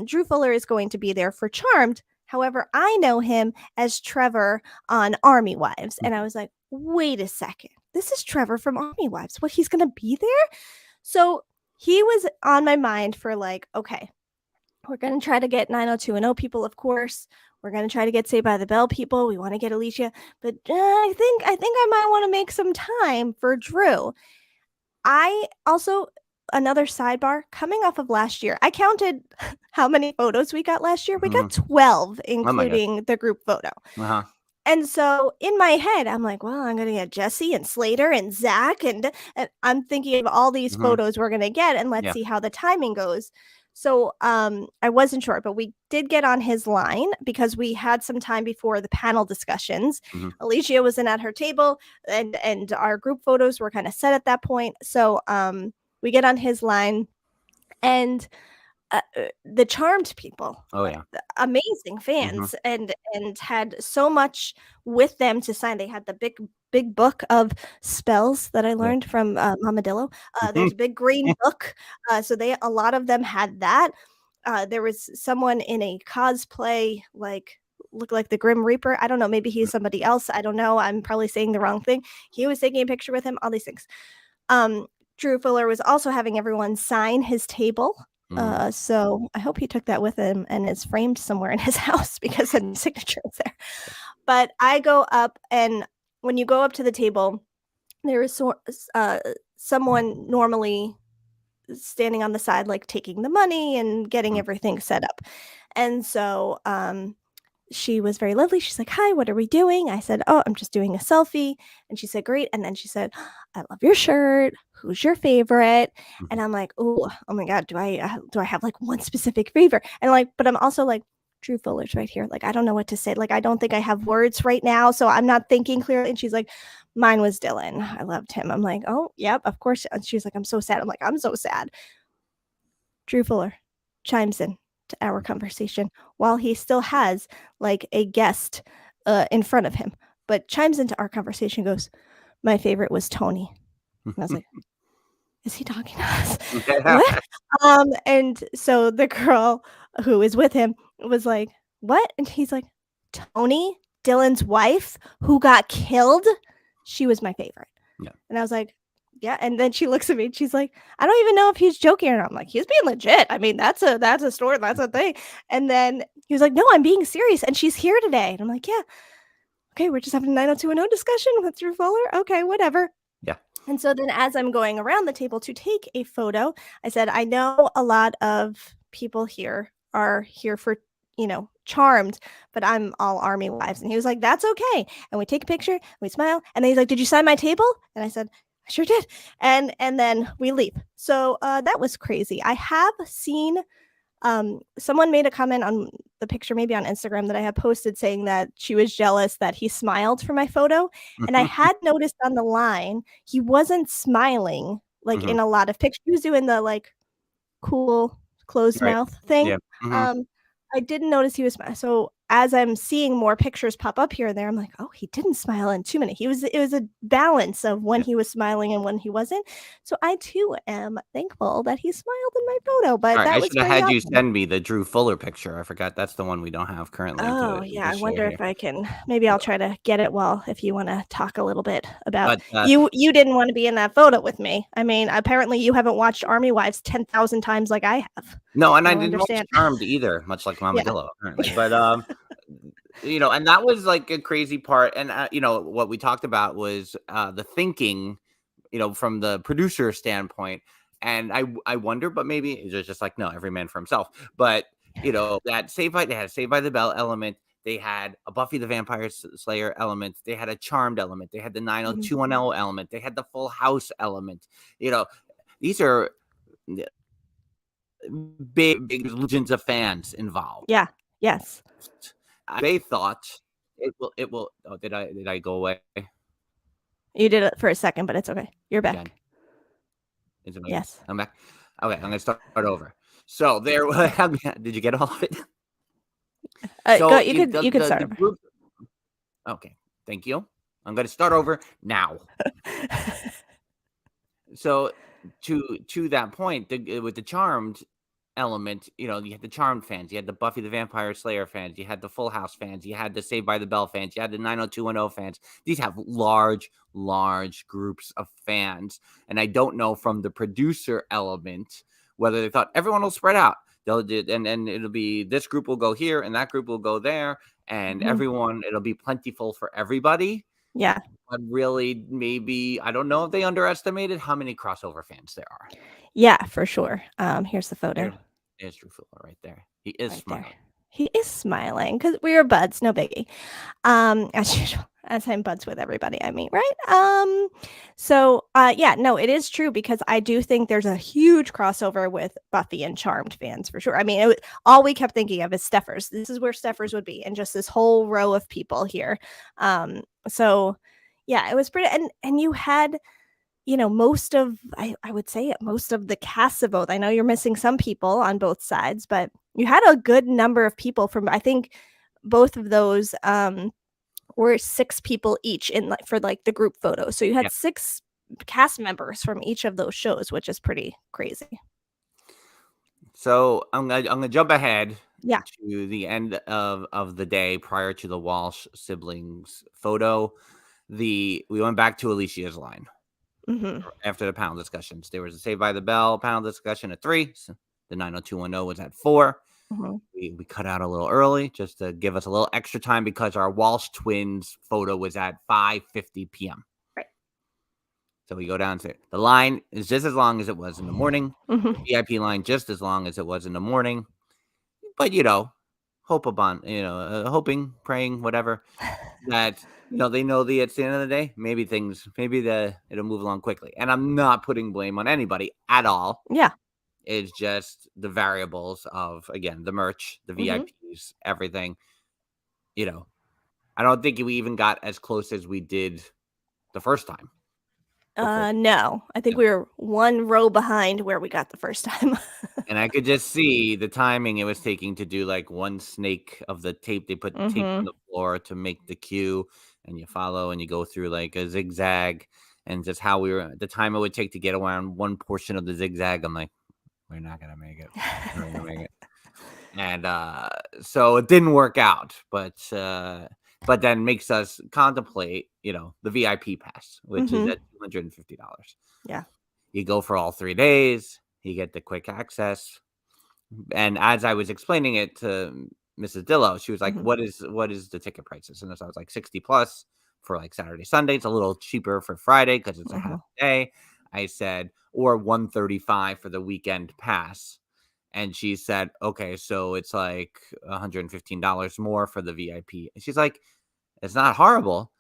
Drew Fuller is going to be there for Charmed. However, I know him as Trevor on Army Wives. And I was like, wait a second. This is Trevor from Army Wives. What, he's going to be there? So he was on my mind for like, okay, we're going to try to get 90210 people, of course. We're going to try to get Saved by the Bell people. We want to get Alicia. But I think I might want to make some time for Drew. I also, another sidebar, coming off of last year, I counted how many photos we got last year. We got 12, including the group photo. And so in my head, I'm like, well, I'm going to get Jesse and Slater and Zach. And I'm thinking of all these photos we're going to get. And let's see how the timing goes. So I wasn't sure, but we did get on his line because we had some time before the panel discussions. Alicia wasn't at her table, and our group photos were kind of set at that point. So we get on his line, and the Charmed people, amazing fans, and had so much with them to sign. They had the big book of spells that I learned from Mama Dillo. There's a big green book, so a lot of them had that. There was someone in a cosplay, like looked like the Grim Reaper. I don't know, maybe he's somebody else. I don't know. I'm probably saying the wrong thing. He was taking a picture with him. All these things. Drew Fuller was also having everyone sign his table. So I hope he took that with him and is framed somewhere in his house because the signature is there. But I go up, and when you go up to the table, there is someone normally standing on the side, like taking the money and getting everything set up. And so she was very lovely. She's like, hi, what are we doing? I said, oh, I'm just doing a selfie. And she said, great. And then she said, I love your shirt. Who's your favorite? And I'm like, oh my God, do I have like one specific favorite? And like, but I'm also like, Drew Fuller's right here. Like, I don't know what to say. Like, I don't think I have words right now. So I'm not thinking clearly. And she's like, mine was Dylan. I loved him. I'm like, oh, yep, of course. And she's like, I'm so sad. I'm like, I'm so sad. Drew Fuller chimes in to our conversation while he still has like a guest in front of him, but chimes into our conversation, goes, my favorite was Tony. And I was like, is he talking to us? What? And so the girl who is with him was like, what? And he's like, Tony, Dylan's wife who got killed, she was my favorite. And I was like, yeah. And then she looks at me and she's like, I don't even know if he's joking or not. I'm like, he's being legit. I mean, that's a story. That's a thing. And then he was like, no, I'm being serious. And she's here today. And I'm like, yeah. Okay, we're just having a 90210 discussion with Drew Fuller. Okay, whatever. Yeah. And so then as I'm going around the table to take a photo, I said, I know a lot of people here are here for, Charmed, but I'm all Army Wives. And he was like, that's okay. And we take a picture, and we smile. And then he's like, did you sign my table? And I said, I sure did. And then we leave. So that was crazy. I have seen someone made a comment on the picture, maybe on Instagram, that I had posted saying that she was jealous that he smiled for my photo. And I had noticed on the line, he wasn't smiling like in a lot of pictures. He was doing the like cool closed mouth thing. I didn't notice he was smiling. So as I'm seeing more pictures pop up here and there, I'm like, oh, he didn't smile in 2 minutes. It was a balance of when he was smiling and when he wasn't. So I too am thankful that he smiled in my photo. But that I was should have had you send me the Drew Fuller picture. I forgot that's the one we don't have currently. Oh yeah, I wonder if I can. Maybe I'll try to get it. Well, if you want to talk a little bit about you didn't want to be in that photo with me. I mean, apparently you haven't watched Army Wives 10,000 times like I have. No, and I didn't watch Charmed either, much like Mama Dillo, apparently. But and that was like a crazy part. And what we talked about was the thinking, from the producer standpoint. And I wonder, but maybe it's just like, no, every man for himself. But that they had a Saved by the Bell element. They had a Buffy the Vampire Slayer element. They had a Charmed element. They had the 90210 element. They had the Full House element. These are big legions of fans involved. Yeah. Yes. They thought it will. Oh, did I go away? You did it for a second, but it's okay. You're back. Again. Is it yes. I'm back. Okay, I'm gonna start over. So there. Did you get all of it? So you could start. Group, okay, thank you. I'm gonna start over now. So to that point, with the Charmed element, you had the Charmed fans, you had the Buffy the Vampire Slayer fans, you had the Full House fans, you had the Saved by the Bell fans, you had the 90210 fans. These have large, large groups of fans. And I don't know from the producer element whether they thought everyone will spread out. They'll do, and it'll be this group will go here and that group will go there, and it'll be plentiful for everybody. Yeah. But really, maybe, I don't know if they underestimated how many crossover fans there are. Yeah, for sure. Here's the photo. There's Drew Fuller right there. He is Right smiling. there. He is smiling because we are buds, no biggie. As usual, as I'm buds with everybody I meet, right? So yeah, no, it is true because I do think there's a huge crossover with Buffy and Charmed fans for sure. I mean, all we kept thinking of is Steffers. This is where Steffers would be, and just this whole row of people here. So yeah, it was pretty, and you had, most of, I would say most of the cast of both. I know you're missing some people on both sides, but you had a good number of people from, I think both of those were 6 people each for the group photo. So you had 6 cast members from each of those shows, which is pretty crazy. So I'm gonna jump ahead to the end of the day prior to the Walsh siblings photo. We went back to Alicia's line. After the panel discussions. There was a Saved by the Bell panel discussion at 3. So the 90210 was at 4. We cut out a little early just to give us a little extra time because our Walsh twins photo was at 5:50 p.m. Right. So we go down to the line is just as long as it was in the morning. The VIP line just as long as it was in the morning. But hoping, praying, whatever, that they know it's the end of the day. Maybe it'll move along quickly. And I'm not putting blame on anybody at all. Yeah. It's just the variables of, again, the merch, the VIPs, everything. I don't think we even got as close as we did the first time. No, I think we were one row behind where we got the first time. And I could just see the timing it was taking to do one snake of the tape. They put tape on the floor to make the queue, and you follow and you go through a zigzag, and just how the time it would take to get around one portion of the zigzag. I'm like, we're not going to make it. We're not gonna make it. And so it didn't work out, but then makes us contemplate, the VIP pass, which is at $250. Yeah. You go for all 3 days, you get the quick access. And as I was explaining it to Mrs. Dillo, she was like, what is the ticket prices? And so I was like, 60 plus for Saturday, Sunday. It's a little cheaper for Friday because it's a half day. I said, or $135 for the weekend pass. And she said, okay, so it's $115 more for the VIP. And she's like, it's not horrible,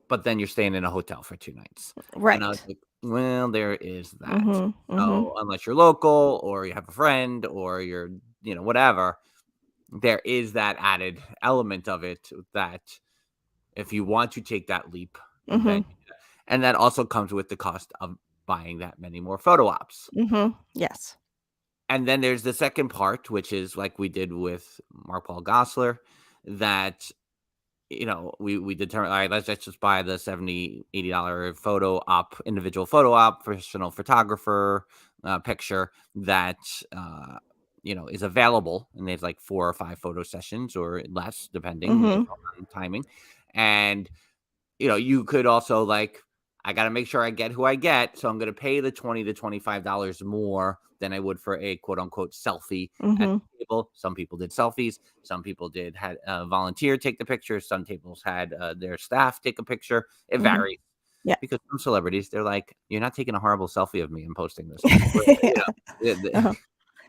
but then you're staying in a hotel for 2 nights. Right. And I was like, well, there is that. So unless you're local or you have a friend or you're, whatever, there is that added element of it that if you want to take that leap, then, and that also comes with the cost of buying that many more photo ops. Yes. And then there's the second part, which is like we did with Mark Paul Gosselaar, that, we determined, all right, let's just buy the $70, $80 photo op, individual photo op, professional photographer picture that, is available. And there's 4 or 5 photo sessions or less, depending on timing. And, you could also I got to make sure I get who I get. So I'm going to pay the $20 to $25 more than I would for a quote unquote selfie at the table. Some people did selfies. Some people had a volunteer take the picture. Some tables had their staff take a picture. It varies. Yeah. Because some celebrities, they're like, you're not taking a horrible selfie of me and posting this.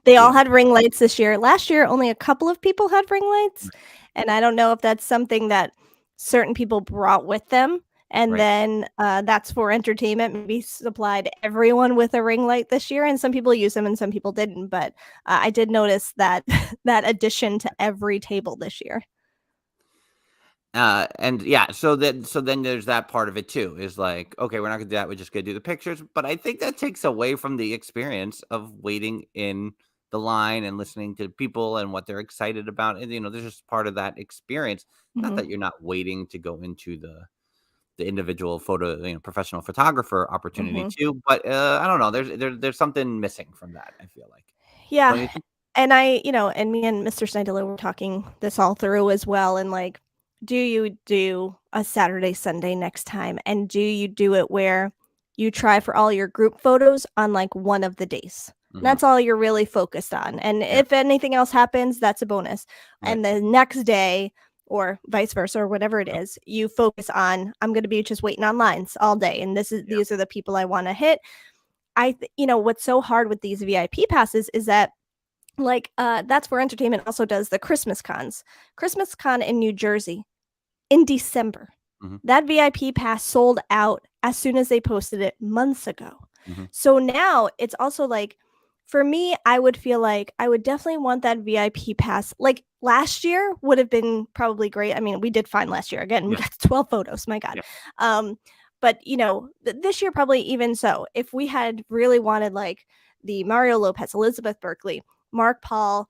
They all had ring lights this year. Last year, only a couple of people had ring lights. And I don't know if that's something that certain people brought with them. And then that's for entertainment, maybe supplied everyone with a ring light this year. And some people use them and some people didn't. But I did notice that addition to every table this year. And yeah, so then there's that part of it too, is okay, we're not gonna do that, we're just gonna do the pictures. But I think that takes away from the experience of waiting in the line and listening to people and what they're excited about. And there's just part of that experience. Not that you're not waiting to go into the individual photo, professional photographer opportunity too, but I don't know, there's something missing from that, I feel like. Don't Yeah. you think? And and me and Mr. Snidelo were talking this all through as well. And like, do you do a Saturday, Sunday next time? And do you do it where you try for all your group photos on like one of the days? Mhm. That's all you're really focused on. And Yeah. if anything else happens, that's a bonus. Right. And the next day, or vice versa, or whatever it Yep. is, you focus on, I'm going to be just waiting on lines all day. And Yeah. these are the people I want to hit. What's so hard with these VIP passes is that like that's where entertainment also does the Christmas cons. Christmas con in New Jersey in December. Mhm. That VIP pass sold out as soon as they posted it months ago. Mhm. So now it's also like, for me, I would feel like I would definitely want that VIP pass. Like last year would have been probably great. I mean, we did fine last year. Again, we Yeah. got 12 photos. My God. Yeah. But this year probably even so. If we had really wanted like the Mario Lopez, Elizabeth Berkley, Mark Paul,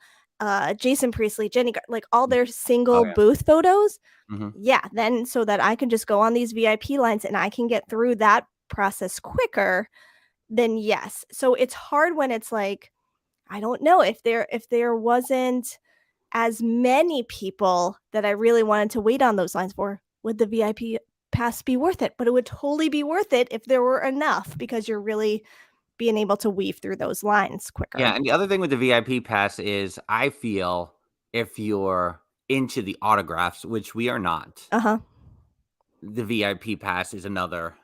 Jason Priestley, like all their Oh, single yeah. booth photos, Mhm. yeah, then so that I can just go on these VIP lines and I can get through that process quicker, then yes. So it's hard when it's like, I don't know if there wasn't as many people that I really wanted to wait on those lines for, would the VIP pass be worth it? But it would totally be worth it if there were enough because you're really being able to weave through those lines Yeah, quicker. and the other thing with the VIP pass is I feel if you're into the autographs, which we are not, Uh-huh. the VIP pass is another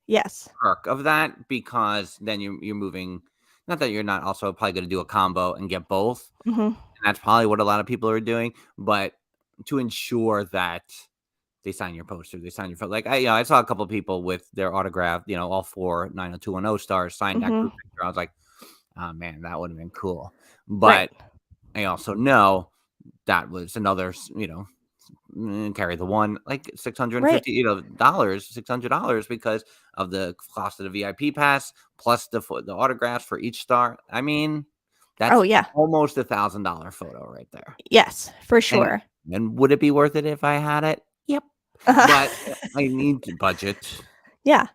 Yes. perk of that because then you're moving. Not that you're not also probably going to do a combo and get both, Mhm. and that's probably what a lot of people are doing. But to ensure that they sign your poster, they sign your photo. Like I saw a couple of people with their autograph, all four 90210 stars signed that Mhm. group picture. I was like, oh man, that would have been cool. Right. But I also know that was another, carry the one like Right. $650 because of the cost of the VIP pass plus the autographs for each star. I mean, Oh, that's yeah. almost $1,000 photo right there. Yes, for And sure. and would it be worth it if I had it? Yep. But I need to budget. Yeah.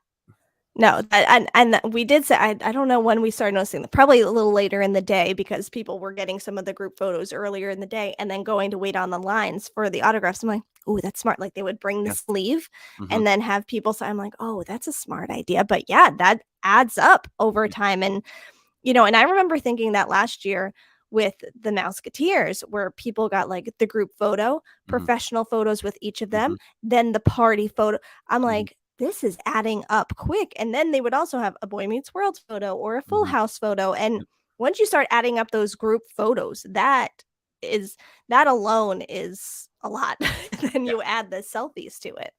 No, and we did say I don't know when we started noticing that, probably a little later in the day because people were getting some of the group photos earlier in the day and then going to wait on the lines for the autographs. I'm like, "Ooh, that's smart." Like, they would bring the Yeah. sleeve Mhm. and then have people sign. I'm like, "Oh, that's a smart idea." But yeah, that adds up over Yeah. time. And and I remember thinking that last year with the Mouseketeers, where people got like the group photo, Mhm. professional photos with each of them, Mhm. then the party photo. I'm Mhm. like, this is adding up quick. And then they would also have a Boy Meets World photo or a Full Mhm. House photo. And Yep. once you start adding up those group photos, is that alone is a lot. Then Yeah. you add the selfies to it.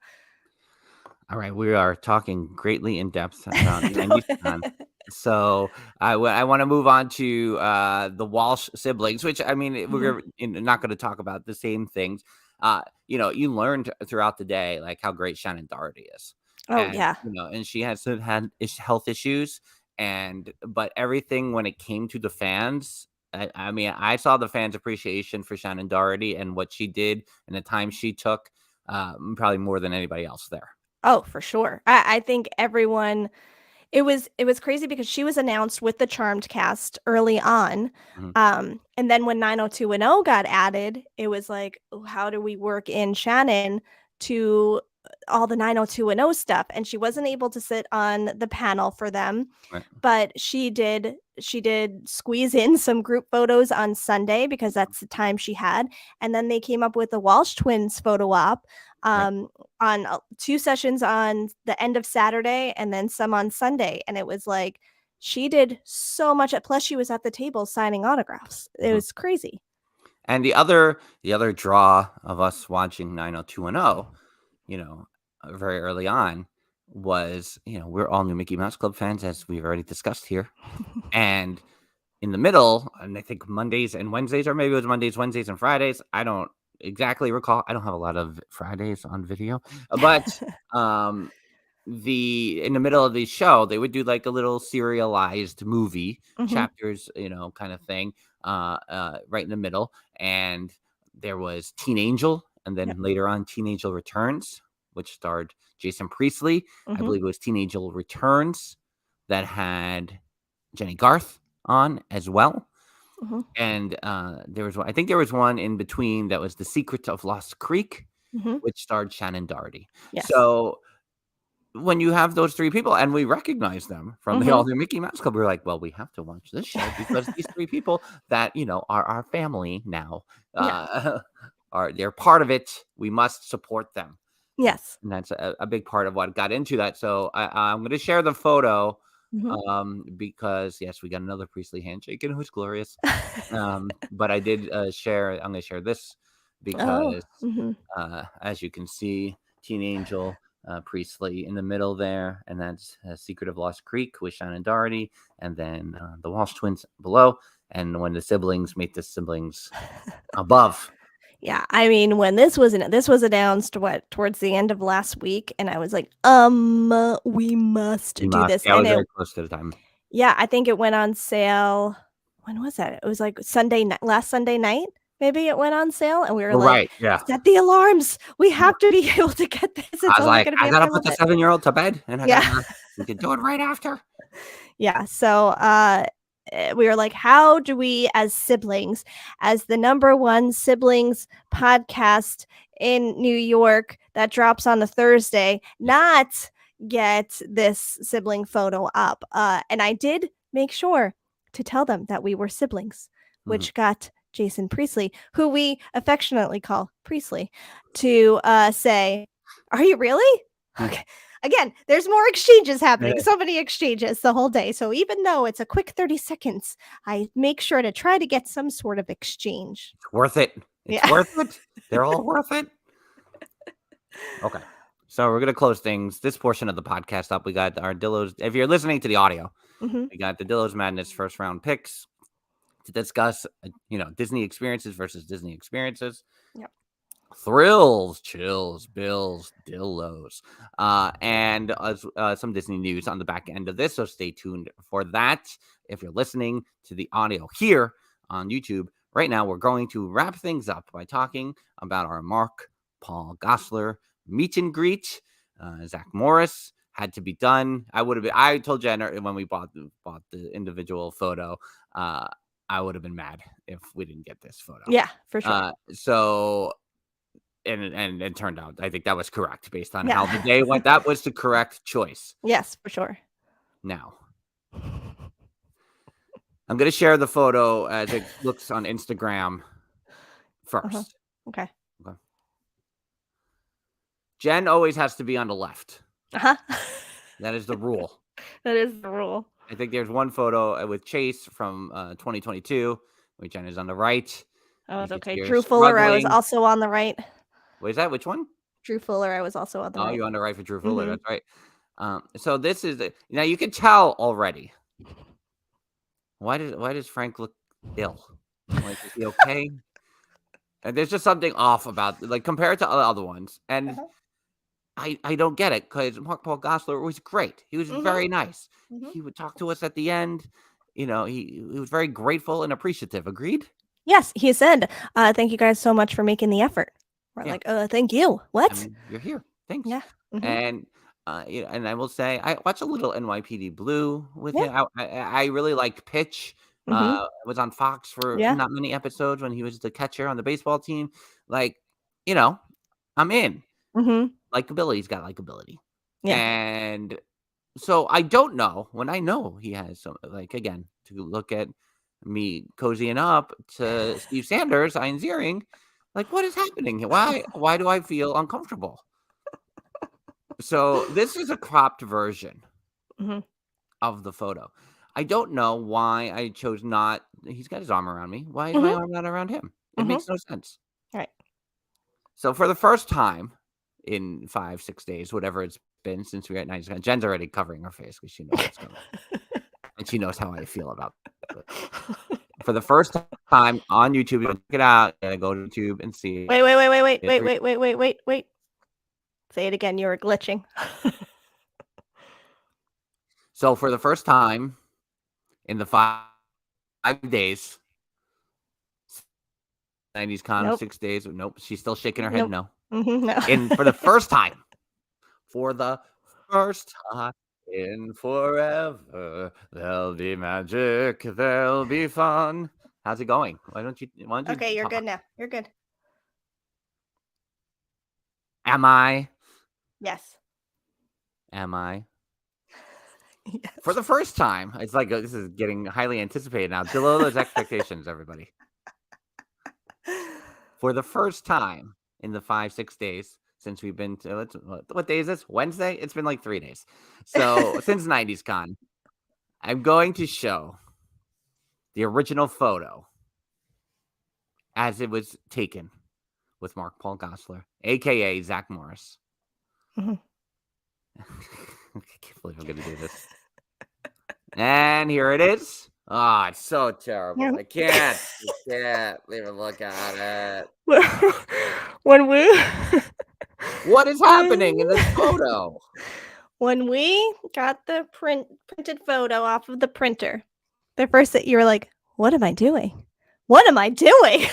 All right, we are talking greatly in depth about I 90s Con. know. So I want to move on to the Walsh siblings, which I mean Mhm. we're not going to talk about the same things. You learned throughout the day like how great Shannon Doherty is, Oh and yeah. and she has had health issues, but everything when it came to the fans. I mean, I saw the fans' appreciation for Shannon Doherty and what she did and the time she took, probably more than anybody else there. Oh, for sure. I think everyone, it was crazy because she was announced with the Charmed cast early on. Mhm. And then when 90210 got added, it was like, "Oh, how do we work in Shannon to all the 90210 stuff?" And she wasn't able to sit on the panel for them, Right. but she did squeeze in some group photos on Sunday because that's the time she had. And then they came up with the Walsh twins photo op Right. on two sessions on the end of Saturday and then some on Sunday. And it was like she did so much. Plus, she was at the table signing autographs. It Mhm. was crazy. And the other draw of us watching 90210, very early on was, we're all new Mickey Mouse Club fans, as we've already discussed here. And in the middle, and I think Mondays and Wednesdays, or maybe it was Mondays, Wednesdays, and Fridays. I don't exactly recall. I don't have a lot of Fridays on video, but um, in the middle of the show, they would do like a little serialized movie Hmm. chapters, kind of thing, right in the middle. And there was Teen Angel, and Yep. then later on, Teen Angel Returns, which starred Jason Priestley. I Hmm. believe it was Teen Angel Returns that had Jenny Garth on as well. And there was one, I think there was one in between that was The Secret of Lost Creek, which starred Shannon Doherty. Yes. So when you have those three people, and we recognize them from the All New Mickey Mouse Club, we're like, well, we have to watch this show because these three people that, are our family now, they're part of it. We must support them. Yes. And that's a big part of what got into that. So I'm going to share the photo because, yes, we got another Priestley handshake and it was glorious. But I did I'm going to share this because, as you can see, Teen Angel, Priestley in the middle there, and that's Secret of Lost Creek with Shannon Doherty, and then the Walsh twins below, and when the siblings meet the siblings above. Yeah, I mean, when this was announced, towards the end of last week, and I was like, we must do this. Yeah, I was and very close to the time. Yeah, I think it went on sale. When was that? It was like last Sunday night. Maybe it went on sale, and we were like, set the alarms. We have to be able to get this. It's I was like, I gotta put the 7-year-old to bed, and we can do it right after. Yeah, so we were like, how do we, as siblings, as the #1 siblings podcast in New York that drops on a Thursday, not get this sibling photo up? And I did make sure to tell them that we were siblings, which got Jason Priestley, who we affectionately call Priestley, to say, are you really? Okay. Again, there's more exchanges happening. So many exchanges the whole day. So even though it's a quick 30 seconds, I make sure to try to get some sort of exchange. It's worth it. It's worth it. They're all worth it. Okay. So we're going to close this portion of the podcast up. We got our Dillos. If you're listening to the audio, we got the Dillos Madness first round picks to discuss, Disney experiences versus Disney experiences. Yep. Thrills, chills, bills, Dillos, and some Disney news on the back end of this. So stay tuned for that. If you're listening to the audio here on YouTube right now, we're going to wrap things up by talking about our Mark Paul Gosselaar meet and greet. Zach Morris had to be done. I told Jen when we bought the individual photo, I would have been mad if we didn't get this photo. Yeah, for sure. So. And it turned out, I think that was correct based on how the day went. That was the correct choice. Yes, for sure. Now, I'm going to share the photo as it looks on Instagram first. Okay. Jen always has to be on the left. That is the rule. That is the rule. I think there's one photo with Chase from 2022, where Jen is on the right. Oh, it's okay. Drew Fuller, I was also on the right. What is that? Which one? Drew Fuller, I was also on the right. Oh, you're on the right for Drew Fuller. That's right. So this is now you can tell already. Why does Frank look ill? Like, is he okay? And there's just something off about, like, compared to other ones. And I don't get it, because Mark Paul Gosselaar was great. He was very nice. He would talk to us at the end. He was very grateful and appreciative. Agreed? Yes, he said, thank you guys so much for making the effort. We're like, thank you. What? I mean, you're here. Thanks. Yeah. And and I will say, I watched a little NYPD Blue with him. I really liked Pitch. It was on Fox for not many episodes when he was the catcher on the baseball team. Like, I'm in. Likability. He's got likability. Yeah. And so I don't know, when I know he has some, like, again, to look at me cozying up to Steve Sanders, Ian Ziering, like, what is happening here? Why do I feel uncomfortable? So this is a cropped version of the photo. I don't know why I chose not. He's got his arm around me. Why is my arm not around him? It makes no sense. Right. So for the first time in 5-6 days, whatever it's been since we were at 90s, Jen's already covering her face because she knows what's going on. And she knows how I feel about it. For the first time on YouTube, you can check it out. You go to YouTube and see. Wait. Say it again. You were glitching. So for the first time in the 5 days, 90s con, 6 days. Nope. She's still shaking her head. No. No. And for the first time in forever, there'll be magic, there'll be fun, How's it going? Why don't you Okay, you're talk? good now. You're good. Am I? Yes. Am I? Yes. For the first time, it's like this is getting highly anticipated now. Below those expectations, everybody. For the first time in the 5-6 days since we've been to what day is this? Wednesday? It's been like 3 days. So since 90s Con, I'm going to show the original photo as it was taken with Mark Paul Gosselaar, aka Zach Morris. Mhm. I can't believe I'm going to do this. And here it is. Oh, it's so terrible. Yeah. I can't even look at it. When we What is happening in this photo? when we got the printed photo off of the printer, the first that you were like, "What am I doing? What am I doing?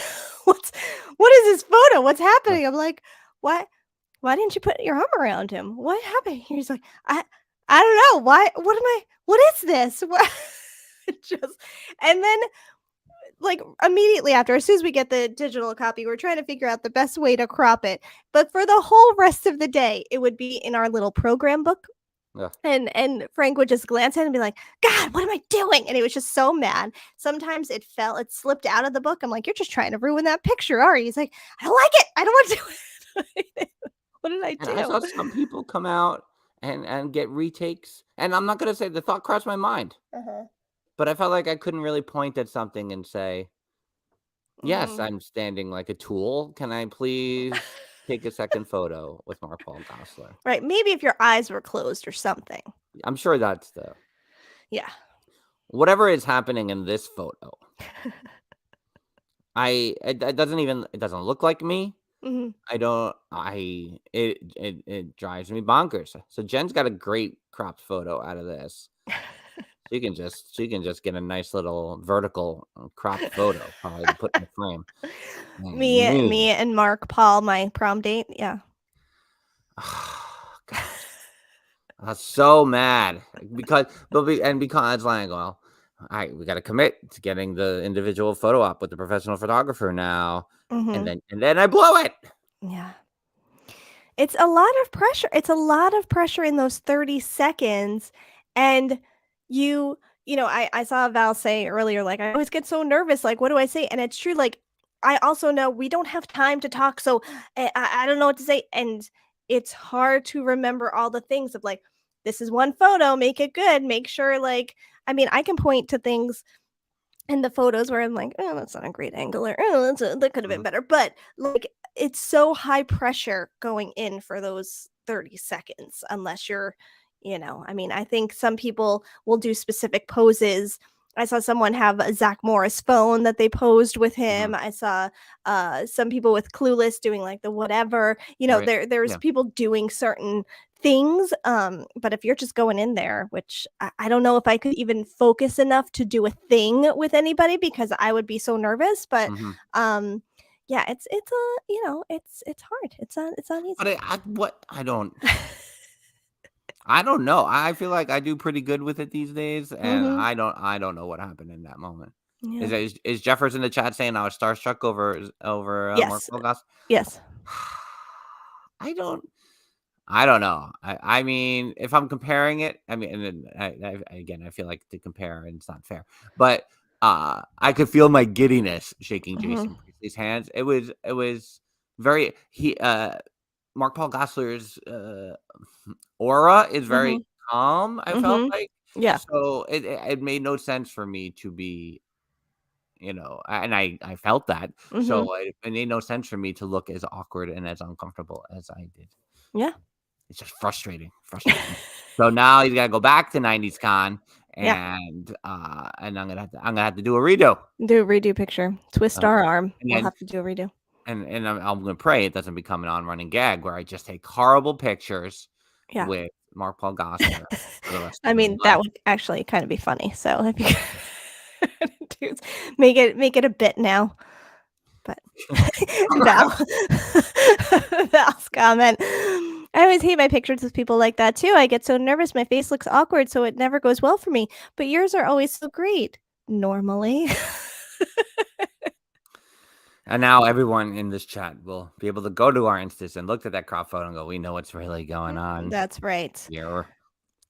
What is this photo? What's happening?" I'm like, "What? Why didn't you put your arm around him? What happened?" He's like, I don't know. Why? What is this? What?" Just and then like immediately after, as soon as we get the digital copy, we're trying to figure out the best way to crop it. But for the whole rest of the day, it would be in our little program book. Yeah. And Frank would just glance at it and be like, "God, what am I doing?" And he was just so mad. Sometimes it slipped out of the book. I'm like, "You're just trying to ruin that picture, are you?" He's like, "I don't like it. I don't want to do it." What did I do? And I saw some people come out and get retakes. And I'm not going to say the thought crossed my mind, Uh-huh. but I felt like I couldn't really point at something and say, yes, Mhm. I'm standing like a tool. Can I please take a second photo with Mark Paul Gosselaar? Right. Maybe if your eyes were closed or something. I'm sure that's Yeah. whatever is happening in this photo. It doesn't look like me. hmm It drives me bonkers. So Jen's got a great cropped photo out of this. She can just get a nice little vertical cropped photo, probably to put in the frame. Me and Mark Paul, my prom date. Yeah. Oh, God. I was so mad because like, well, all right, we got to commit to getting the individual photo op with the professional photographer now, Mhm. and then I blow it. Yeah. It's a lot of pressure. It's a lot of pressure in those 30 seconds. And I saw Val say earlier, like, I always get so nervous. Like, what do I say? And it's true. Like, I also know we don't have time to talk. So I don't know what to say. And it's hard to remember all the things of like, this is one photo, make it good. Make sure, like, I mean, I can point to things in the photos where I'm like, "Oh, that's not a great angle," or "Oh, that could have been Mhm. better." But like, it's so high pressure going in for those 30 seconds, unless I mean, I think some people will do specific poses. I saw someone have a Zach Morris phone that they posed with him. Mhm. I saw some people with Clueless doing like the whatever. Right. There's Yeah. people doing certain things. But if you're just going in there, which I don't know if I could even focus enough to do a thing with anybody because I would be so nervous. But Mhm. yeah, it's hard. It's not easy. But I don't know. I feel like I do pretty good with it these days, and Mhm. I don't know what happened in that moment. Yeah. Is Jeffers in the chat saying I was starstruck over Mark Yes. Polgas? Yes. I don't know. I mean, if I'm comparing it, I mean, and then again, I feel like to compare and it's not fair, but I could feel my giddiness shaking Mhm. Jason Priestley's hands. It was very Mark Paul Gosselaar's aura is very Mhm. calm. I felt Mhm. like Yeah. so it made no sense for me to be, and I felt that. Mhm. So it made no sense for me to look as awkward and as uncomfortable as I did. Yeah. It's just frustrating. So now he's got to go back to 90s Con, Yeah. and I'm gonna have to do a redo. Do a redo picture. Twist Uh, our arm. and We'll then have to do a redo. and I'm gonna pray it doesn't become an on-running gag where I just take horrible pictures Yeah. with Mark Paul Gosselaar for the rest I of my mean, that life. would actually kind of be funny. So if you dudes, make it a bit now. But Val Val's comment. I always hate my pictures with people like that too. I get so nervous. My face looks awkward, so it never goes well for me. But yours are always so great. Normally. And now everyone in this chat will be able to go to our Instas and look at that crop photo and go, we know what's really going on That's right. here.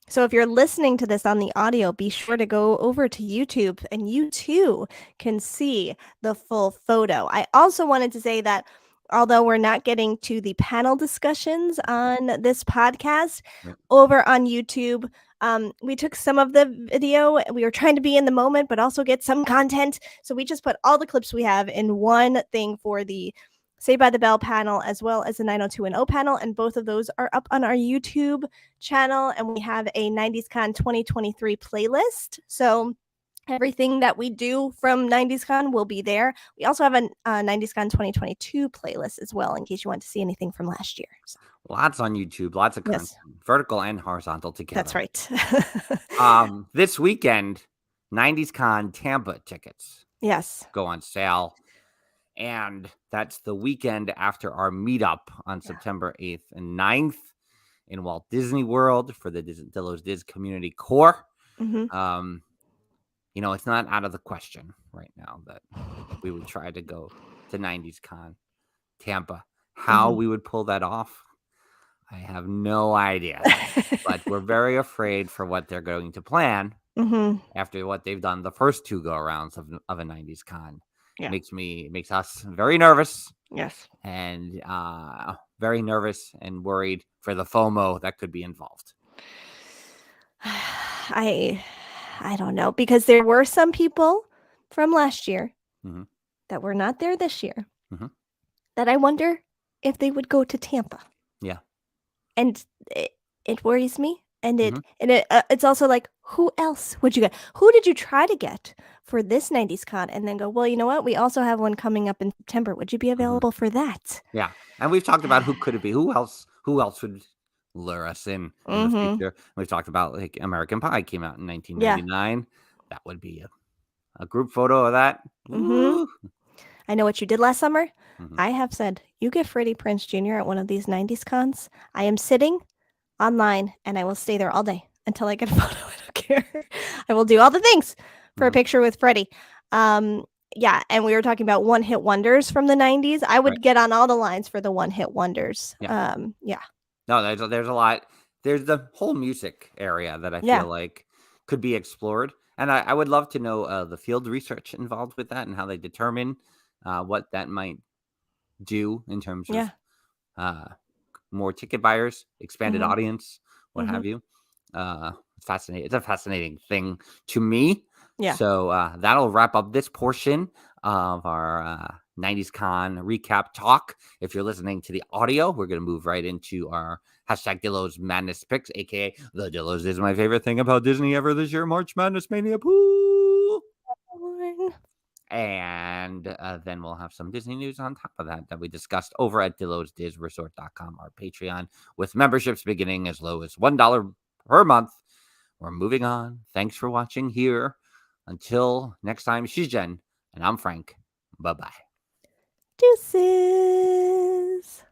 So if you're listening to this on the audio, be sure to go over to YouTube and you too can see the full photo. I also wanted to say that although we're not getting to the panel discussions on this podcast, Right. over on YouTube, we took some of the video. We were trying to be in the moment, but also get some content. So we just put all the clips we have in one thing for the Saved by the Bell panel, as well as the 90210 panel. And both of those are up on our YouTube channel. And we have a 90s Con 2023 playlist. So everything that we do from 90s Con will be there. We also have a 90s Con 2022 playlist as well, in case you want to see anything from last year. So, Lots on YouTube, lots of content, yes, vertical and horizontal together. that's right. This weekend, 90s Con Tampa tickets Yes. go on sale. And that's the weekend after our meetup on September 8th and 9th in Walt Disney World for the Dillos Diz Community Core. Mhm. It's not out of the question right now that we would try to go to 90s Con Tampa. How we would pull that off, I have no idea. But we're very afraid for what they're going to plan after what they've done the first two go-arounds of a 90s Con. Yeah. Makes us very nervous. Yes. And very nervous and worried for the FOMO that could be involved. I don't know, because there were some people from last year that were not there this year that I wonder if they would go to Tampa. Yeah. And it worries me. And it's also like, who else would you get? Who did you try to get for this 90s Con and then go, well, you know what? We also have one coming up in September. Would you be available for that? Yeah. And we've talked about who could it be? Who else would lure us in the future? We've talked about like American Pie came out in 1999. That would be a group photo of that. I know what you did last summer. I have said, you get Freddie Prinze Jr. at one of these 90s cons. I am sitting online and I will stay there all day until I get a photo. I don't care. I will do all the things for a picture with Freddie. Yeah, and we were talking about one-hit wonders from the 90s. I would get on all the lines for the one-hit wonders. Yeah. Yeah. No, there's a lot. There's the whole music area that I feel like could be explored. And I would love to know the field research involved with that and how they determine what that might do in terms of more ticket buyers, expanded audience, what have you. Fascinating. It's a fascinating thing to me. Yeah. So that'll wrap up this portion of our 90s Con recap talk. If you're listening to the audio, we're going to move right into our hashtag Dillos Madness picks, aka the Dillos is my favorite thing about Disney ever this year. March Madness Mania. Poo! And then we'll have some Disney news on top of that we discussed over at DillosDizResort.com, our Patreon, with memberships beginning as low as $1 per month. We're moving on. Thanks for watching here. Until next time, she's Jen, and I'm Frank. Bye-bye. Deuces.